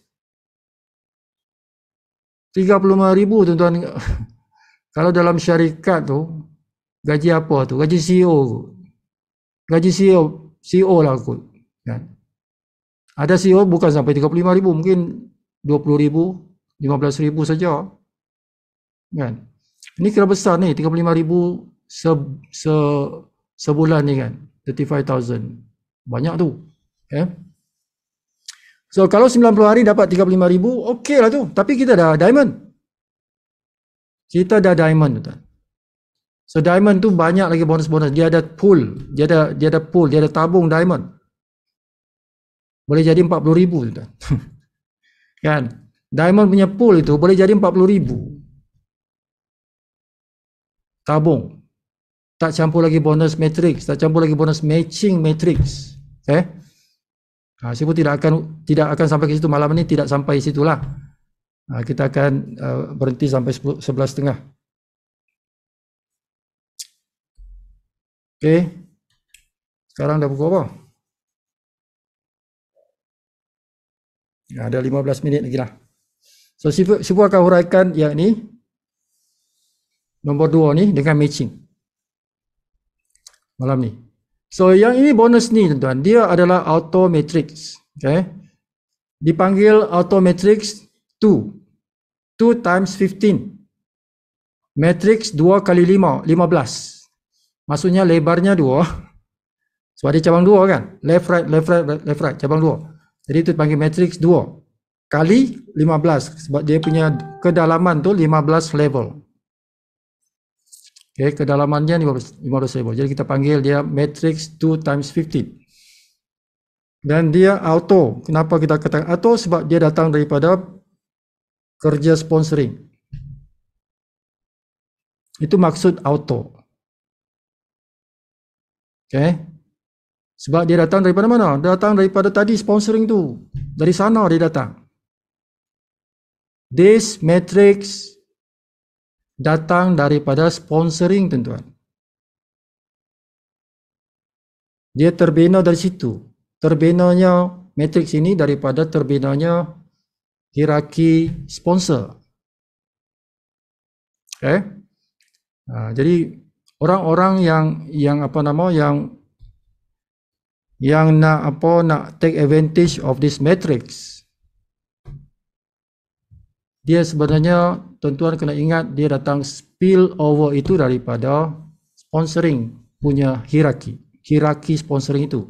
35,000 tuan-tuan. Kalau dalam syarikat tu, gaji apa tu? Gaji CEO. Gaji CEO lah kot. Kan? Ada CEO bukan sampai 35,000, mungkin 20,000, 15,000 saja. Kan? Ini kira besar ni, 35,000 sebulan ni kan. 35,000. Banyak tu. So kalau 90 hari dapat 35,000, okey lah tu. Tapi kita dah diamond. Kita dah diamond tu. So diamond tu banyak lagi bonus-bonus. Dia ada pool, dia ada pool, dia ada tabung diamond. Boleh jadi 40,000 tu. Kan? Diamond punya pool itu boleh jadi 40,000. Tabung. Tak campur lagi bonus matrix, tak campur lagi bonus matching matrix. Sibu tidak akan sampai ke situ malam ini, tidak sampai situlah. Kita akan berhenti sampai 11.30. Okey. Sekarang dah pukul apa? Ada 15 minit lagi lah. So Sifu akan huraikan yang ni nombor 2 ni dengan matching malam ni. So yang ini bonus ni tuan-tuan, dia adalah auto matrix. Okay, dipanggil auto matrix 2 times 15. Matrix 2 kali 5, 15. Maksudnya lebarnya 2. Sebab dia cabang 2 kan, left right cabang 2. Jadi itu dipanggil matrix 2 kali 15, sebab dia punya kedalaman tu 15 level. Okay, kedalamannya 15 level. Jadi kita panggil dia matrix 2 times 15. Dan dia auto. Kenapa kita katakan auto? Sebab dia datang daripada kerja sponsoring. Itu maksud auto. Okay. Sebab dia datang daripada mana? Dia datang daripada tadi sponsoring tu. Dari sana dia datang. This matrix datang daripada sponsoring, tuan-tuan. Dia terbina dari situ. Terbinanya matrix ini daripada terbinanya hierarki sponsor. Okay. Jadi orang-orang yang apa nama yang nak take advantage of this matrix, dia sebenarnya tuan-tuan kena ingat dia datang spill over itu daripada sponsoring punya hierarki sponsoring itu.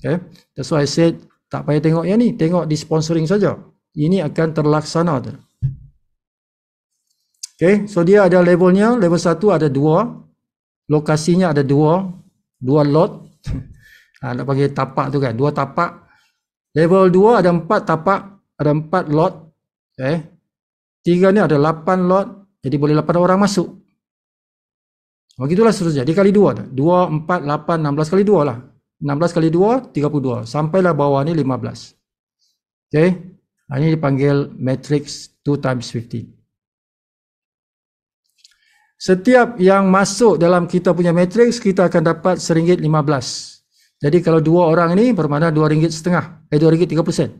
Okay, that's why I said tak payah tengok yang ni, tengok di sponsoring saja. Ini akan terlaksana tu. Okay, so dia ada levelnya. Level 1 ada 2, lokasinya ada 2 lot. Nak panggil tapak tu kan, 2 tapak. Level 2 ada 4 tapak, ada 4 lot. Okay, 3 ni ada 8 lot, jadi boleh 8 orang masuk. Begitulah seterusnya, dikali 2 2, 4, 8, 16 kali 2 lah. 16 kali 2, 32. Sampailah bawah ni 15. Okay, ini dipanggil matrix 2 times 15. Setiap yang masuk dalam kita punya matrix, kita akan dapat RM1.15. Jadi kalau 2 orang ini bermakna RM2.50, RM2.30 sen.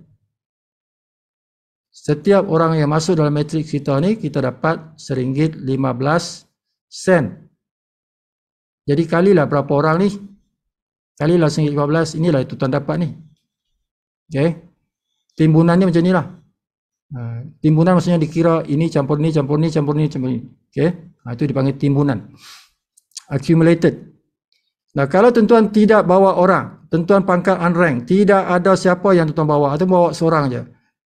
Setiap orang yang masuk dalam matrix kita ni, kita dapat RM1.15. Jadi kalilah berapa orang ni. Kalilah RM1.15, inilah itu tuan dapat ni. Okay. Timbunannya macam inilah. Timbunan maksudnya dikira ini campur ni, campur ni, campur ni, campur ni. Okay. Itu dipanggil timbunan. Accumulated. Nah, kalau tuan-tuan tidak bawa orang, tuan-tuan pangkat unrank, tidak ada siapa yang tuan-tuan bawa, atau bawa seorang je.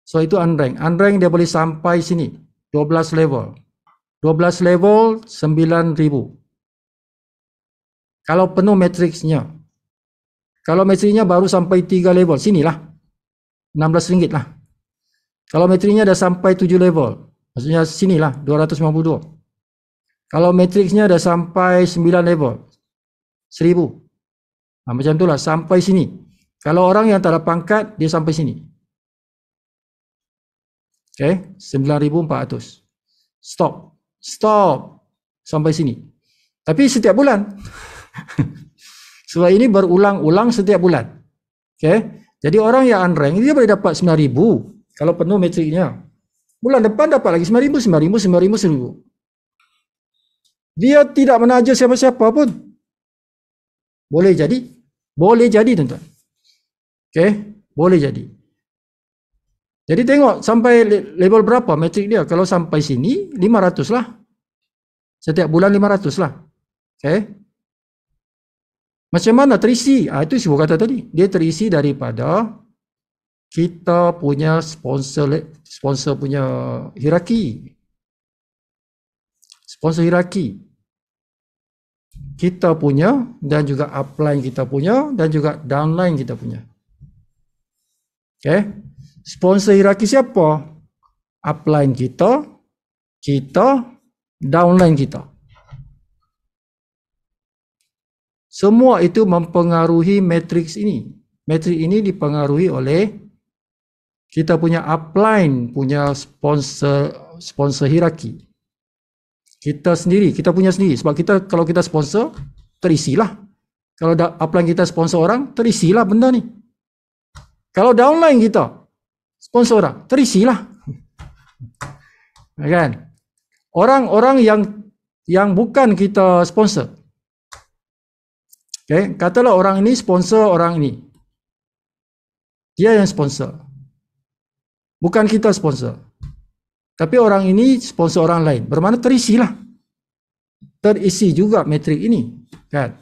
So itu unrank. Unrank dia boleh sampai sini, 12 level. 12 level 9,000. Kalau penuh matriksnya. Kalau matriksnya baru sampai 3 level, sinilah. RM16 lah. Kalau matriksnya dah sampai 7 level, maksudnya sinilah 252. Kalau matriksnya dah sampai 9 level, 1,000. Macam itulah sampai sini. Kalau orang yang tak ada pangkat, dia sampai sini. Okay, 9,400. Stop. Sampai sini. Tapi setiap bulan. Sebab ini berulang-ulang setiap bulan. Okay, jadi orang yang unrank, dia boleh dapat 9,000 kalau penuh matriknya. Bulan depan dapat lagi 9,000, 9,000, 9,000, 1,000. Dia tidak menaja siapa-siapa pun. Boleh jadi. Boleh jadi, tuan-tuan. Okay, boleh jadi. Jadi tengok sampai level berapa matrik dia. Kalau sampai sini, 500 lah. Setiap bulan 500 lah. Okay. Macam mana terisi? Itu Sifu kata tadi. Dia terisi daripada kita punya sponsor punya hierarki. Sponsor hierarki. Kita punya, dan juga upline kita punya, dan juga downline kita punya. Okay. Sponsor hierarki siapa? Upline kita, downline kita. Semua itu mempengaruhi matriks ini. Matriks ini dipengaruhi oleh kita punya upline, punya sponsor hierarki. Kita sendiri, kita punya sendiri. Sebab kita, kalau kita sponsor, terisilah. Kalau upline kita sponsor orang, terisilah benda ni. Kalau downline kita sponsor orang, terisilah. Kan? Orang-orang yang bukan kita sponsor. Okay? Katalah orang ini sponsor orang ini. Dia yang sponsor. Bukan kita sponsor. Tapi orang ini sponsor orang lain. Bermakna terisilah. Terisi juga metrik ini. Kan?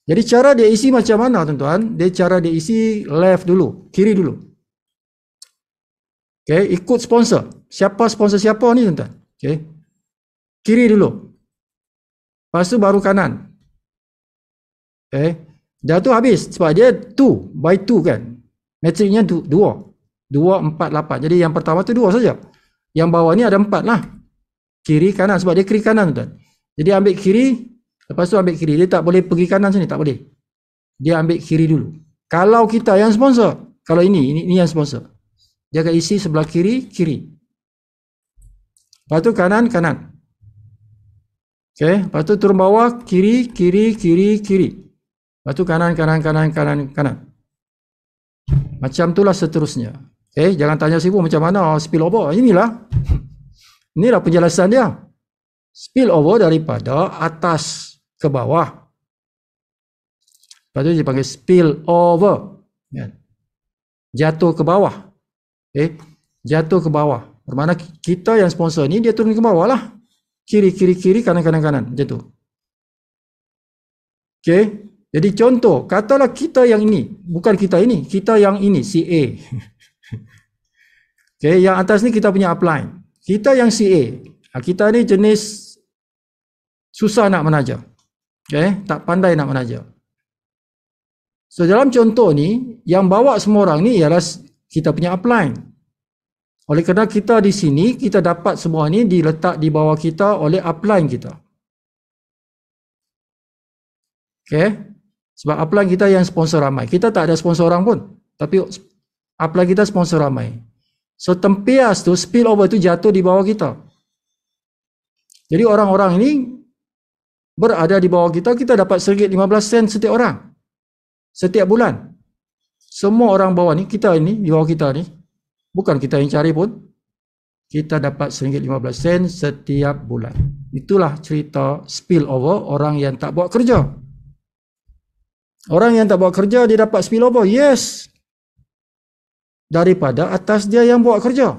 Jadi cara dia isi macam mana tuan-tuan? Cara dia isi left dulu. Kiri dulu. Okay? Ikut sponsor. Siapa sponsor siapa ni tuan-tuan? Okay? Kiri dulu. Lepas tu baru kanan. Okay? Dah tu habis. Sebab dia 2 by 2 kan. Metriknya 2. 2, 4, 8. Jadi yang pertama tu 2 saja. Yang bawah ni ada 4 lah. Kiri kanan. Sebab dia kiri kanan tuan. Jadi ambil kiri. Lepas tu ambil kiri. Dia tak boleh pergi kanan sini. Tak boleh. Dia ambil kiri dulu. Kalau kita yang sponsor. Kalau ini yang sponsor. Dia akan isi sebelah kiri. Lepas tu kanan. Okay. Lepas tu turun bawah. Kiri. Lepas tu kanan. Macam itulah seterusnya. Okay. Jangan tanya siapa macam mana spill over. Inilah penjelasan dia. Spill over daripada atas ke bawah. Lepas tu dia panggil spill over. Jatuh ke bawah. Okay. Jatuh ke bawah. Bermakna kita yang sponsor ni dia turun ke bawah lah. Kiri, kanan. Macam tu. Okay. Jadi contoh, katalah kita yang ini. Bukan kita ini. Kita yang ini, si A. Okay. Yang atas ni kita punya upline. Kita yang si A. Kita ni jenis susah nak menaja. Okay. Tak pandai nak menaja. So dalam contoh ni, yang bawa semua orang ni ialah kita punya upline. Oleh kerana kita di sini, kita dapat semua ni diletak di bawah kita oleh upline kita. Okay. Sebab upline kita yang sponsor ramai. Kita tak ada sponsor orang pun. Tapi upline kita sponsor ramai. So tempias tu, spill over tu jatuh di bawah kita. Jadi orang-orang ini berada di bawah kita, kita dapat RM1.15 setiap orang. Setiap bulan. Semua orang bawah ni, kita ini, di bawah kita ni, bukan kita yang cari pun, kita dapat RM1.15 setiap bulan. Itulah cerita spill over orang yang tak buat kerja. Orang yang tak buat kerja, dia dapat spill over. Yes. Daripada atas dia yang buat kerja.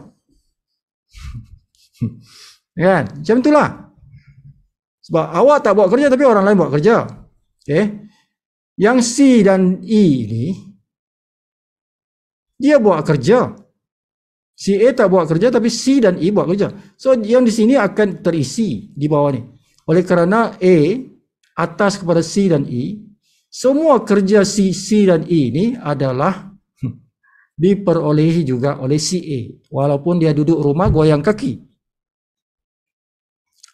Kan? Macam itulah. Sebab awak tak buat kerja, tapi orang lain buat kerja. Okay. Yang C dan E ni, dia buat kerja. Si A tak buat kerja, tapi C dan E buat kerja. So, yang di sini akan terisi di bawah ni. Oleh kerana A atas kepada C dan E, semua kerja C dan E ni adalah diperolehi juga oleh si A. Walaupun dia duduk rumah goyang kaki.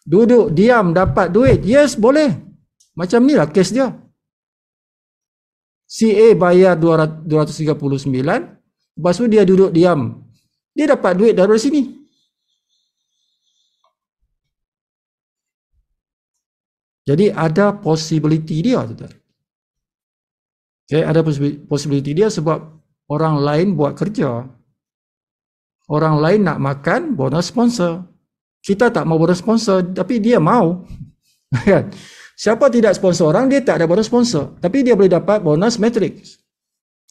Duduk diam dapat duit. Yes, boleh. Macam ni lah kes dia. Si A bayar 239. Lepas tu dia duduk diam. Dia dapat duit dari sini. Jadi ada possibility dia. Okay, ada possibility dia sebab orang lain buat kerja. Orang lain nak makan bonus sponsor. Kita tak mau bonus sponsor, tapi dia mau. Siapa tidak sponsor orang, dia tak ada bonus sponsor. Tapi dia boleh dapat bonus matrix.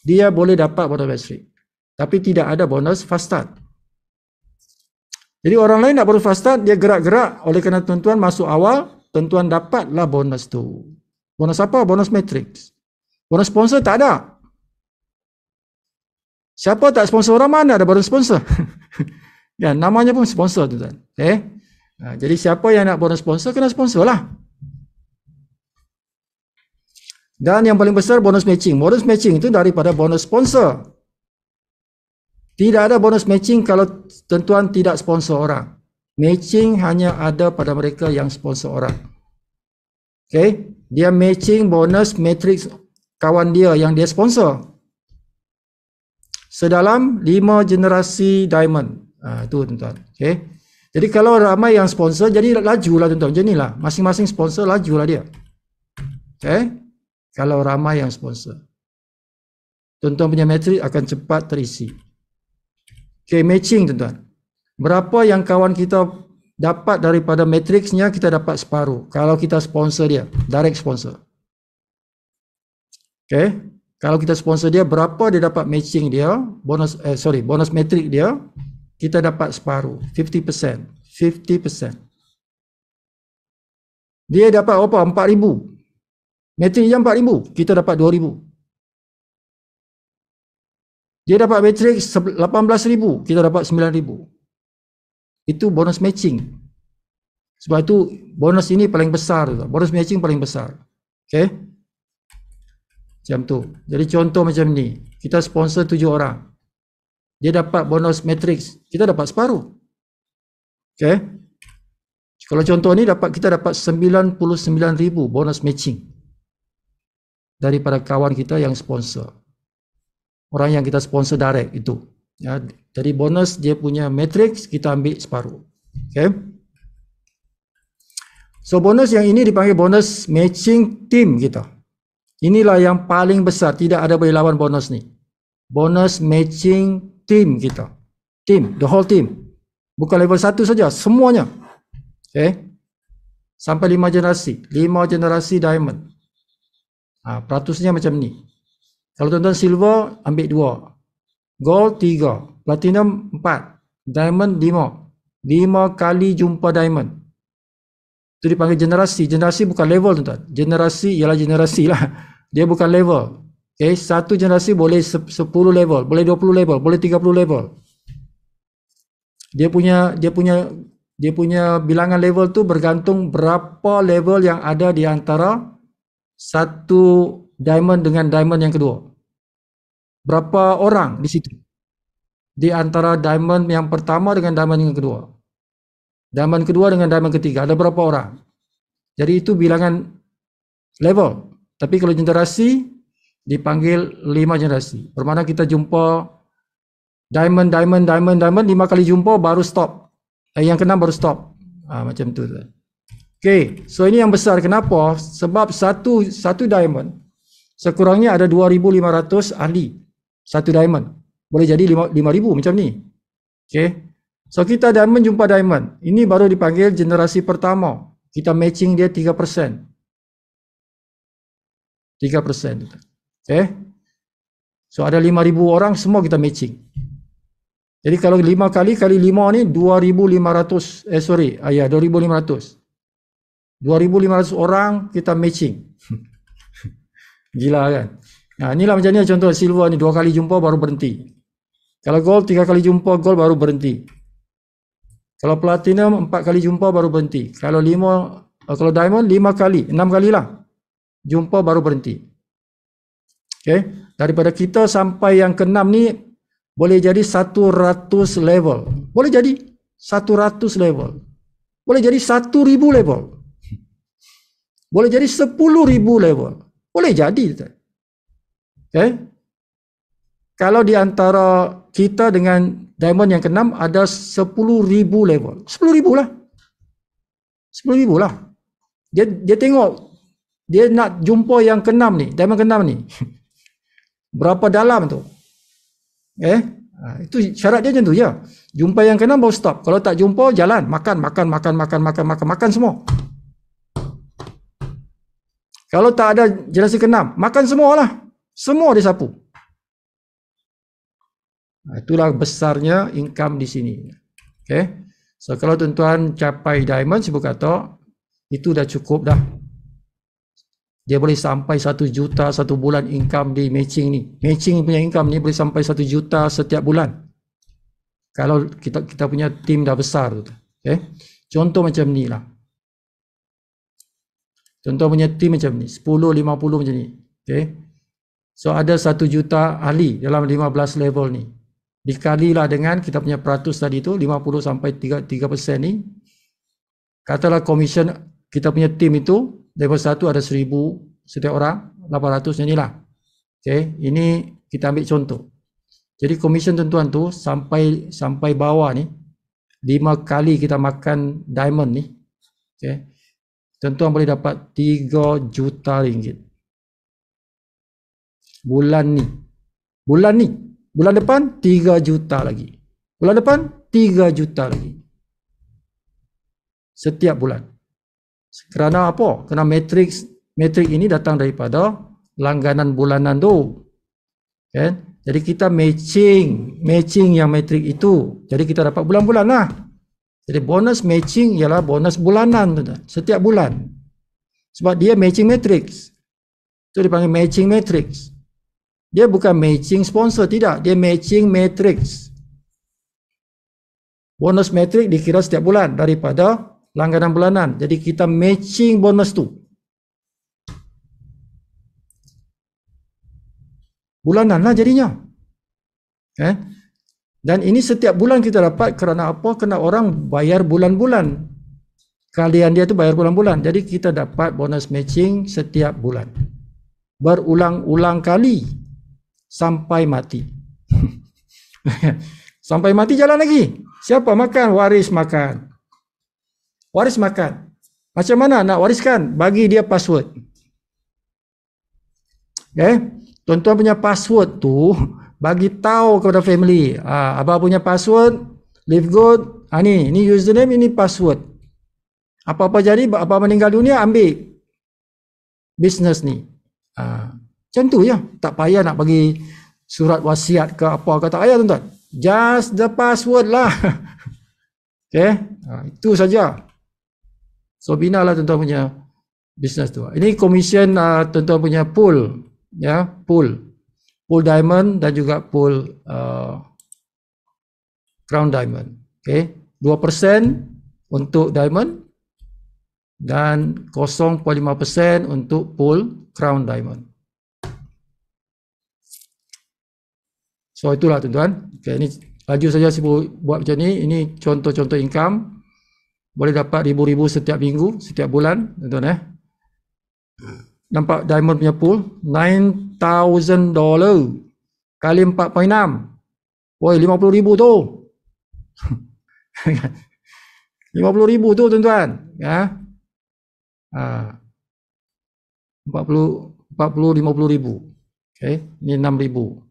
Dia boleh dapat bonus matrix. Tapi tidak ada bonus fast start. Jadi orang lain nak bonus fast start, dia gerak-gerak. Oleh kerana tuan-tuan masuk awal, tuan-tuan dapatlah bonus tu. Bonus apa? Bonus matrix. Bonus sponsor tak ada. Siapa tak sponsor orang, mana ada bonus sponsor? Ya, namanya pun sponsor tuan-tuan. Okay? Jadi siapa yang nak bonus sponsor, kena sponsor lah. Dan yang paling besar bonus matching. Bonus matching itu daripada bonus sponsor. Tidak ada bonus matching kalau tuan-tuan tidak sponsor orang. Matching hanya ada pada mereka yang sponsor orang. Okay? Dia matching bonus matrix kawan dia yang dia sponsor. Sedalam 5 generasi diamond. Itu tuan-tuan. Okay? Jadi kalau ramai yang sponsor, jadi lajulah tuan-tuan. Macam inilah. Masing-masing sponsor lajulah dia. Okay? Kalau ramai yang sponsor. Tuan-tuan punya matrik akan cepat terisi. Okay, matching tuan-tuan. Berapa yang kawan kita dapat daripada matriksnya, kita dapat separuh. Kalau kita sponsor dia, direct sponsor. Okay. Kalau kita sponsor dia, berapa dia dapat matching dia, bonus matrik dia, kita dapat separuh, 50%. 50%. Dia dapat apa? 4,000. Matrik dia 4,000, kita dapat 2,000. Dia dapat matrik 18,000, kita dapat 9,000. Itu bonus matching. Sebab itu bonus ini paling besar, bonus matching paling besar. Okay. Macam tu. Jadi contoh macam ni, kita sponsor 7 orang, dia dapat bonus matrix, kita dapat separuh. Okay. Kalau contoh ni kita dapat 99,000 bonus matching daripada kawan kita yang sponsor, orang yang kita sponsor direct itu. Ya, jadi bonus dia punya matrix, kita ambil separuh. Okay. So bonus yang ini dipanggil bonus matching team kita. Inilah yang paling besar, tidak ada boleh lawan bonus ni. Bonus matching team kita. Team, the whole team. Bukan level 1 saja, semuanya. Okay. Sampai 5 generasi. 5 generasi diamond. Peratusnya macam ni. Kalau tuan-tuan silver, ambil 2. Gold 3. Platinum 4. Diamond 5. 5 kali jumpa diamond. Itu dipanggil generasi. Generasi bukan level, tuan-tuan. Generasi ialah generasi lah. Dia bukan level. Okay. Satu generasi boleh 10 level, boleh 20 level, boleh 30 level. Dia punya bilangan level tu bergantung berapa level yang ada di antara satu diamond dengan diamond yang kedua. Berapa orang di situ? Di antara diamond yang pertama dengan diamond yang kedua. Diamond kedua dengan diamond ketiga, ada berapa orang? Jadi itu bilangan level. Tapi kalau generasi dipanggil 5 generasi. Bermakna kita jumpa diamond 5 kali jumpa baru stop. Yang keenam baru stop. Macam tu. Okay, so ini yang besar. Kenapa? Sebab satu diamond sekurangnya ada 2,500 ahli. Satu diamond boleh jadi 5,000 macam ni. Okay, so kita diamond jumpa diamond. Ini baru dipanggil generasi pertama. Kita matching dia 3%. 3%. Okay. So ada 5,000 orang, semua kita matching. Jadi kalau 5 kali 5 ni 2,500. 2,500. 2,500 orang kita matching. Gila kan? Nah, inilah macam ni contoh silver ni, 2 kali jumpa baru berhenti. Kalau gold 3 kali jumpa gold baru berhenti. Kalau platinum 4 kali jumpa baru berhenti. Kalau diamond 5 kali, 6 kali lah jumpa baru berhenti. Okay. Daripada kita sampai yang ke-6 ni boleh jadi 100 level. Boleh jadi 100 level. Boleh jadi 1,000 level. Boleh jadi 10,000 level. Boleh jadi. Okay. Kalau di antara kita dengan diamond yang ke-6 ada 10,000 level. 10,000 lah. 10,000 lah. Dia tengok, dia nak jumpa yang ke-6 ni, diamond ke-6 ni. Berapa dalam tu? Itu syarat dia macam tu je. Jumpa yang ke-6 baru stop. Kalau tak jumpa, jalan. Makan semua. Kalau tak ada generasi ke-6, makan semualah. Semua dia sapu. Itulah besarnya income di sini. Okay. So kalau tuan-tuan capai diamond, saya berkata, itu dah cukup dah. Dia boleh sampai 1 juta satu bulan income di matching ni. Matching punya income ni boleh sampai 1 juta setiap bulan. Kalau kita punya tim dah besar. Okay. Contoh macam ni lah. Contoh punya tim macam ni. 10, 50 macam ni. Okay. So ada 1 juta ahli dalam 15 level ni. Dikalilah dengan kita punya peratus tadi tu, 50 sampai 3% ni. Katalah commission kita punya tim itu, level 1 ada 1,000 setiap orang, 800 ni lah. Okay, ini kita ambil contoh. Jadi commission tuan-tuan tu sampai bawah ni, 5 kali kita makan diamond ni. Okay, tuan-tuan boleh dapat 3 juta ringgit. Bulan ni. Bulan depan 3 juta lagi. Bulan depan 3 juta lagi setiap bulan. Kerana apa? Kerana matrik ini datang daripada langganan bulanan tu. Kan? Jadi kita matching yang matrik itu. Jadi kita dapat bulan-bulan lah. Jadi bonus matching ialah bonus bulanan tu, setiap bulan. Sebab dia matching matrix. Itu dipanggil matching matrix. Dia bukan matching sponsor, tidak. Dia matching matrix. Bonus matrix dikira setiap bulan daripada langganan bulanan. Jadi kita matching bonus tu. Bulanan lah jadinya. Dan ini setiap bulan kita dapat kerana apa? Kerana orang bayar bulan-bulan. Kalian dia tu bayar bulan-bulan. Jadi kita dapat bonus matching setiap bulan. Berulang-ulang kali. Sampai mati. Sampai mati jalan lagi. Siapa makan? Waris makan. Waris makan. Macam mana nak wariskan? Bagi dia password. Tuan-tuan punya password tu bagi tahu kepada family. Abang punya password, live good. Ni username, ini password. Apa-apa jadi, abang meninggal dunia, ambil business ni. Macam tu ya. Tak payah nak bagi surat wasiat ke apa ke, tak payah tuan-tuan. Just the password lah. Itu saja. So binalah tuan-tuan punya business tu. Ini commission tuan-tuan punya pool, ya, pool diamond dan juga pool crown diamond. 2% untuk diamond dan 0.5% untuk pool crown diamond. So itulah tuan-tuan. Ini laju saja saya buat macam ni. Ini contoh-contoh income. Boleh dapat ribu-ribu setiap minggu, setiap bulan, tuan-tuan. Nampak diamond punya pool, $9,000 kali 4.6. Woi, 50,000 tu. 50,000 tu tuan-tuan. 50,000. Ni 6,000.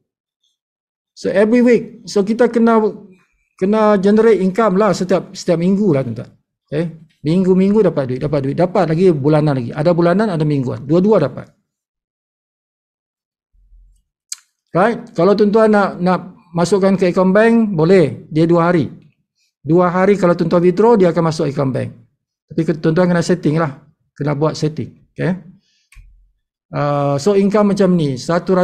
So every week, so kita kena generate income lah setiap minggu lah tuan-tuan. Minggu-minggu dapat duit, dapat lagi bulanan lagi. Ada bulanan, ada mingguan. Dua-dua dapat. Right? Kalau tuan-tuan nak masukkan ke account bank, boleh. Dia 2 hari. 2 hari kalau tuan-tuan withdraw, dia akan masuk account bank. Tapi tuan-tuan kena setting lah. Kena buat setting. So income macam ni, 100,000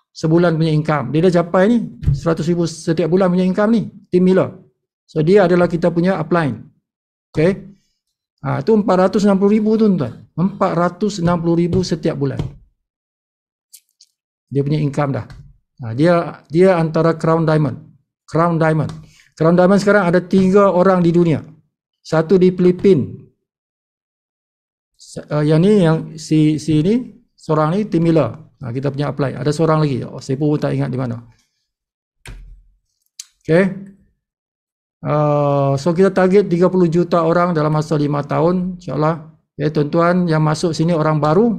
sebulan punya income. Dia dah capai ni, 100,000 setiap bulan punya income ni. Tim Miller. So dia adalah kita punya upline. Itu 460,000 tuan-tuan. 460,000 setiap bulan. Dia punya income dah. Dia antara Crown Diamond. Crown Diamond sekarang ada 3 orang di dunia. Satu di Filipina. Yang ni, yang si ni, seorang ni Tim Miller. Kita punya upline. Ada seorang lagi. Saya pun tak ingat di mana. So kita target 30 juta orang dalam masa 5 tahun, insyaAllah. Tuan-tuan yang masuk sini orang baru,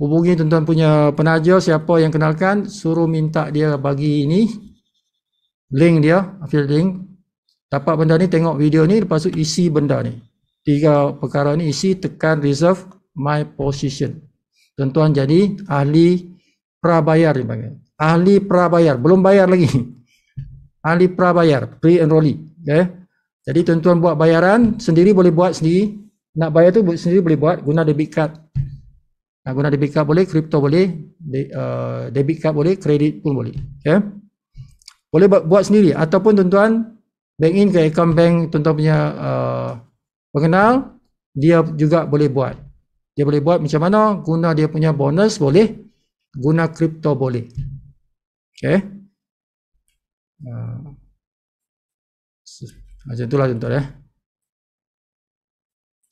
hubungi tuan-tuan punya penaja, siapa yang kenalkan, suruh minta dia bagi ini link dia, affiliate link. Dapat benda ni, tengok video ni, lepas tu isi benda ni. 3 perkara ni isi, tekan reserve my position. Tuan-tuan jadi ahli prabayar dipanggil. Ahli prabayar, belum bayar lagi. Ahli prabayar, pre-enrollee. Jadi tuan-tuan buat bayaran sendiri, boleh buat sendiri. Nak bayar tu sendiri boleh buat, guna debit card. Guna debit card boleh, crypto boleh, debit card boleh, kredit pun boleh. Boleh buat sendiri. Ataupun tuan-tuan bank in ke account bank tuan-tuan punya pengenal, dia juga boleh buat. Dia boleh buat macam mana, guna dia punya bonus boleh, guna crypto boleh. Macam itulah tuan-tuan.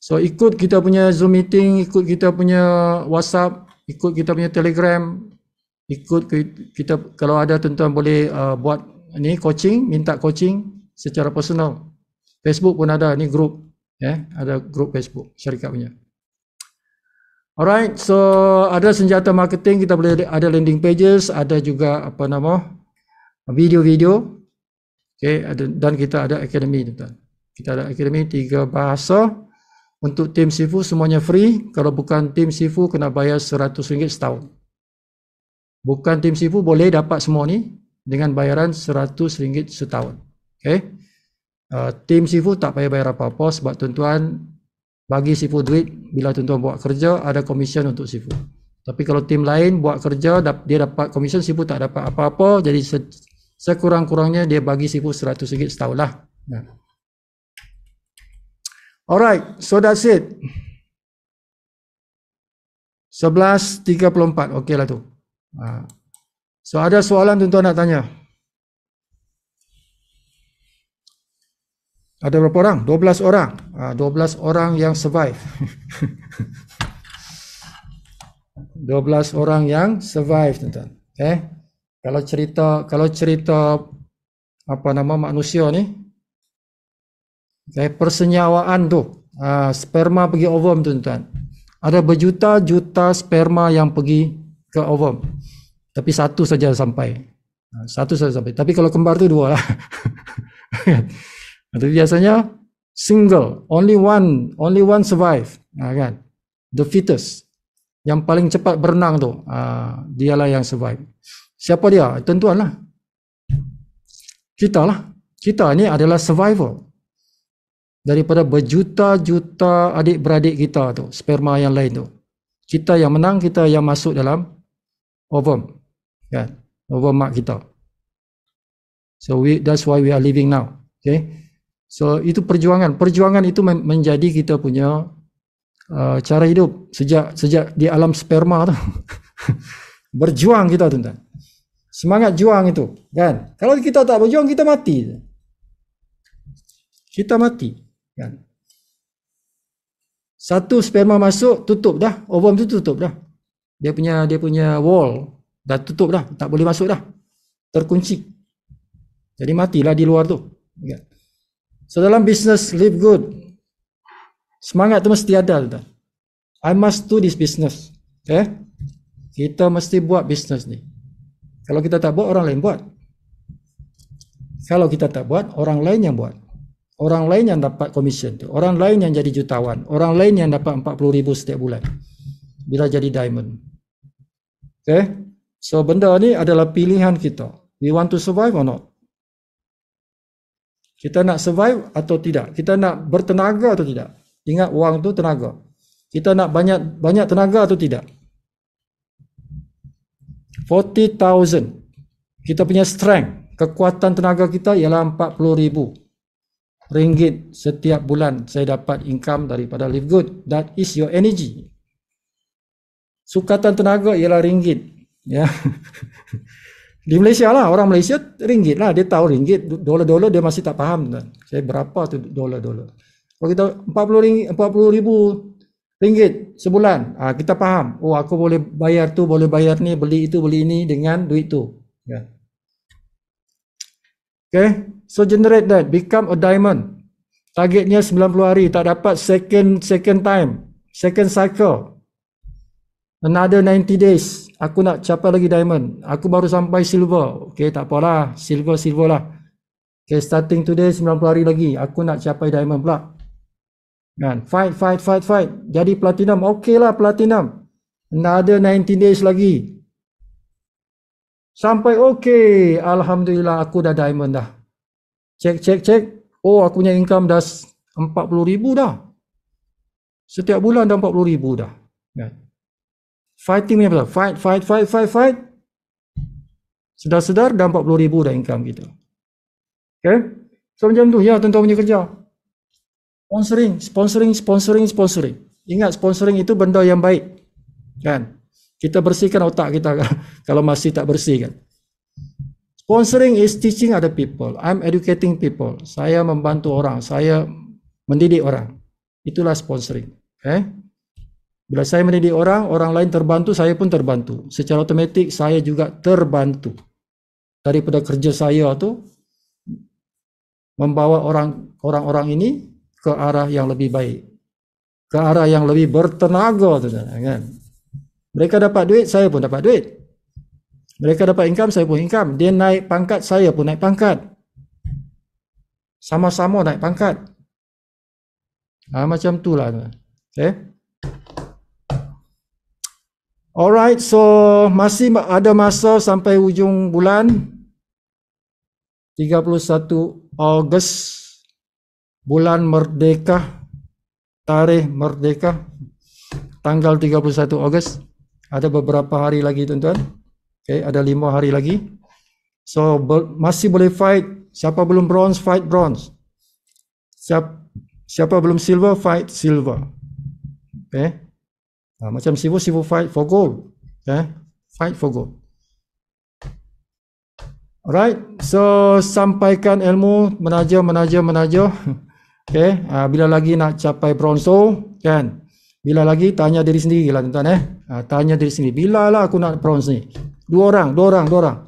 So ikut kita punya Zoom meeting, ikut kita punya WhatsApp, ikut kita punya Telegram, ikut kita, kalau ada tuan-tuan boleh buat ni coaching, minta coaching secara personal. Facebook pun ada, ni grup, ada grup Facebook syarikat punya. Alright, so ada senjata marketing, kita boleh ada landing pages, ada juga video-video. Okay, dan kita ada akademi, tuan-tuan. Kita ada akademi 3 bahasa. Untuk tim Sifu semuanya free. Kalau bukan tim Sifu kena bayar RM100 setahun. Bukan tim Sifu boleh dapat semua ni dengan bayaran RM100 setahun. Okay. Tim Sifu tak payah bayar apa-apa sebab tuan-tuan bagi Sifu duit bila tuan-tuan buat kerja, ada komisen untuk Sifu. Tapi kalau tim lain buat kerja, dia dapat komisen, Sifu tak dapat apa-apa. Jadi sekurang-kurangnya dia bagi Sifu RM100 setahun lah. Alright, so that's it. 11.34, okey lah tu. So ada soalan tuan-tuan nak tanya? Ada berapa orang? 12 orang. 12 orang yang survive. 12 orang yang survive, tuan-tuan. Okay. Kalau cerita apa nama manusia ni, okay, persenyawaan tu, sperma pergi ovum, tuan-tuan. Ada berjuta-juta sperma yang pergi ke ovum, tapi satu saja sampai. Tapi kalau kembar tu 2 lah. Tapi biasanya single, only one survive, kan? The fittest, yang paling cepat berenang tu, dialah yang survive. Siapa dia? Tuan-tuan lah. Kita lah. Kita ni adalah survivor daripada berjuta-juta adik-beradik kita tu, sperma yang lain tu. Kita yang menang, kita yang masuk dalam ovum, kan? Ovum mak kita. So that's why we are living now. Okay. So itu perjuangan. Perjuangan itu menjadi kita punya cara hidup sejak di alam sperma tu. Berjuang kita, tuan-tuan. Semangat juang itu, kan? Kalau kita tak berjuang, kita mati. Kita mati, kan? Satu sperma masuk, tutup dah. Ovum tu tutup dah. Dia punya wall dah tutup dah, tak boleh masuk dah. Terkunci. Jadi matilah di luar tu. Kan? So dalam bisnes live good, semangat tu mesti ada, tuan. I must do this business. Okay? Kita mesti buat bisnes ni. Kalau kita tak buat, orang lain buat. Kalau kita tak buat, orang lain yang buat. Orang lain yang dapat komisen tu. Orang lain yang jadi jutawan. Orang lain yang dapat 40,000 setiap bulan bila jadi diamond. Okay? So benda ni adalah pilihan kita. We want to survive or not? Kita nak survive atau tidak? Kita nak bertenaga atau tidak? Ingat, wang tu tenaga. Kita nak banyak tenaga atau tidak? 40,000. Kita punya strength, kekuatan tenaga kita ialah 40,000 ringgit setiap bulan. Saya dapat income daripada live good. That is your energy. Sukatan tenaga ialah ringgit. Ya. Di Malaysia lah, orang Malaysia ringgit lah. Dia tahu ringgit, dolar-dolar dia masih tak faham. Saya berapa tu dolar-dolar. Kalau kita 40,000 ringgit sebulan, kita faham. Oh, aku boleh bayar tu, boleh bayar ni, beli itu, beli ini dengan duit tu. Ya. Okay, so generate that, become a diamond. Targetnya 90 hari, tak dapat second time, second cycle. Another 90 days, aku nak capai lagi diamond. Aku baru sampai silver. Okay, tak apalah, silver lah. Okay, starting today 90 hari lagi, aku nak capai diamond pula. Kan? Fight. Jadi platinum, okay lah platinum. Another 90 days lagi. Sampai okay, alhamdulillah aku dah diamond dah. Cek. Oh, aku punya income dah 40,000 dah. Setiap bulan dah 40,000 dah. Kan? Fighting punya apa? Fight. Sedar-sedar dah 40,000 dah income kita. Okay? So macam tu ya, tuan-tuan punya kerja. Sponsoring. Ingat, sponsoring itu benda yang baik. Kan? Kita bersihkan otak kita kalau masih tak bersih, kan. Sponsoring is teaching other people. I'm educating people. Saya membantu orang, saya mendidik orang. Itulah sponsoring. Okay? Bila saya mendidik orang, orang lain terbantu, saya pun terbantu. Secara otomatik saya juga terbantu. Daripada kerja saya tu membawa orang-orang ini ke arah yang lebih baik, ke arah yang lebih bertenaga, kan? Mereka dapat duit, saya pun dapat duit. Mereka dapat income, saya pun income. Dia naik pangkat, saya pun naik pangkat. Sama-sama naik pangkat. Macam tu lah. Okay. Alright, so masih ada masa sampai ujung bulan 31 Ogos, bulan merdeka, tarikh merdeka, tanggal 31 Ogos. Ada beberapa hari lagi tuan-tuan. Okay, ada 5 hari lagi. So masih boleh fight. Siapa belum bronze, fight bronze. Siapa belum silver, fight silver. Okay. Macam Sifu fight for gold. Okay. Fight for gold. Alright, so sampaikan ilmu, menaja. Okay, bila lagi nak capai bronze kan? Bila lagi tanya diri sendiri lah tuan-tuan tanya diri sendiri, bila lah aku nak bronze ni? Dua orang.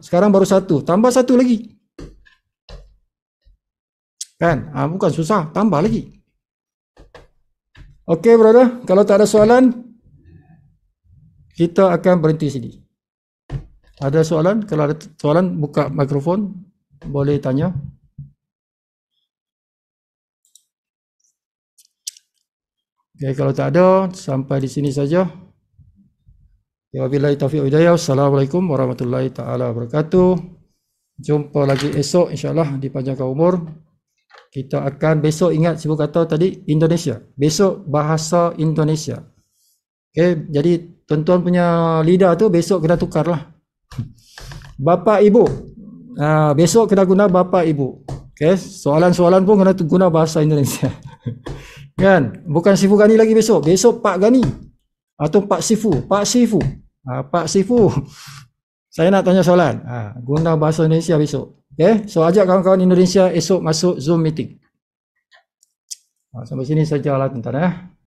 Sekarang baru satu, tambah satu lagi. Kan? Bukan susah, tambah lagi. Okay, brother, kalau tak ada soalan, kita akan berhenti sini. Ada soalan? Kalau ada soalan, buka mikrofon, boleh tanya. Okay, kalau tak ada, sampai di sini saja. Wabillahi taufiq wal hidayah. Assalamualaikum warahmatullahi taala wabarakatuh. Jumpa lagi esok insya-Allah, dipanjangkan umur. Kita akan besok, ingat Sifu kata tadi Indonesia. Besok bahasa Indonesia. Okay, jadi tuan-tuan punya lidah tu besok kena tukarlah. Bapa ibu. Besok kena guna bapa ibu. Okay, soalan-soalan pun kena guna bahasa Indonesia. Kan? Bukan Sifu Gani lagi besok. Besok Pak Gani. Atau Pak Sifu. Pak Sifu. Saya nak tanya soalan. Guna bahasa Indonesia besok. Okay? So ajak kawan-kawan Indonesia esok masuk Zoom meeting. Sampai sini sajalah tuan-tuan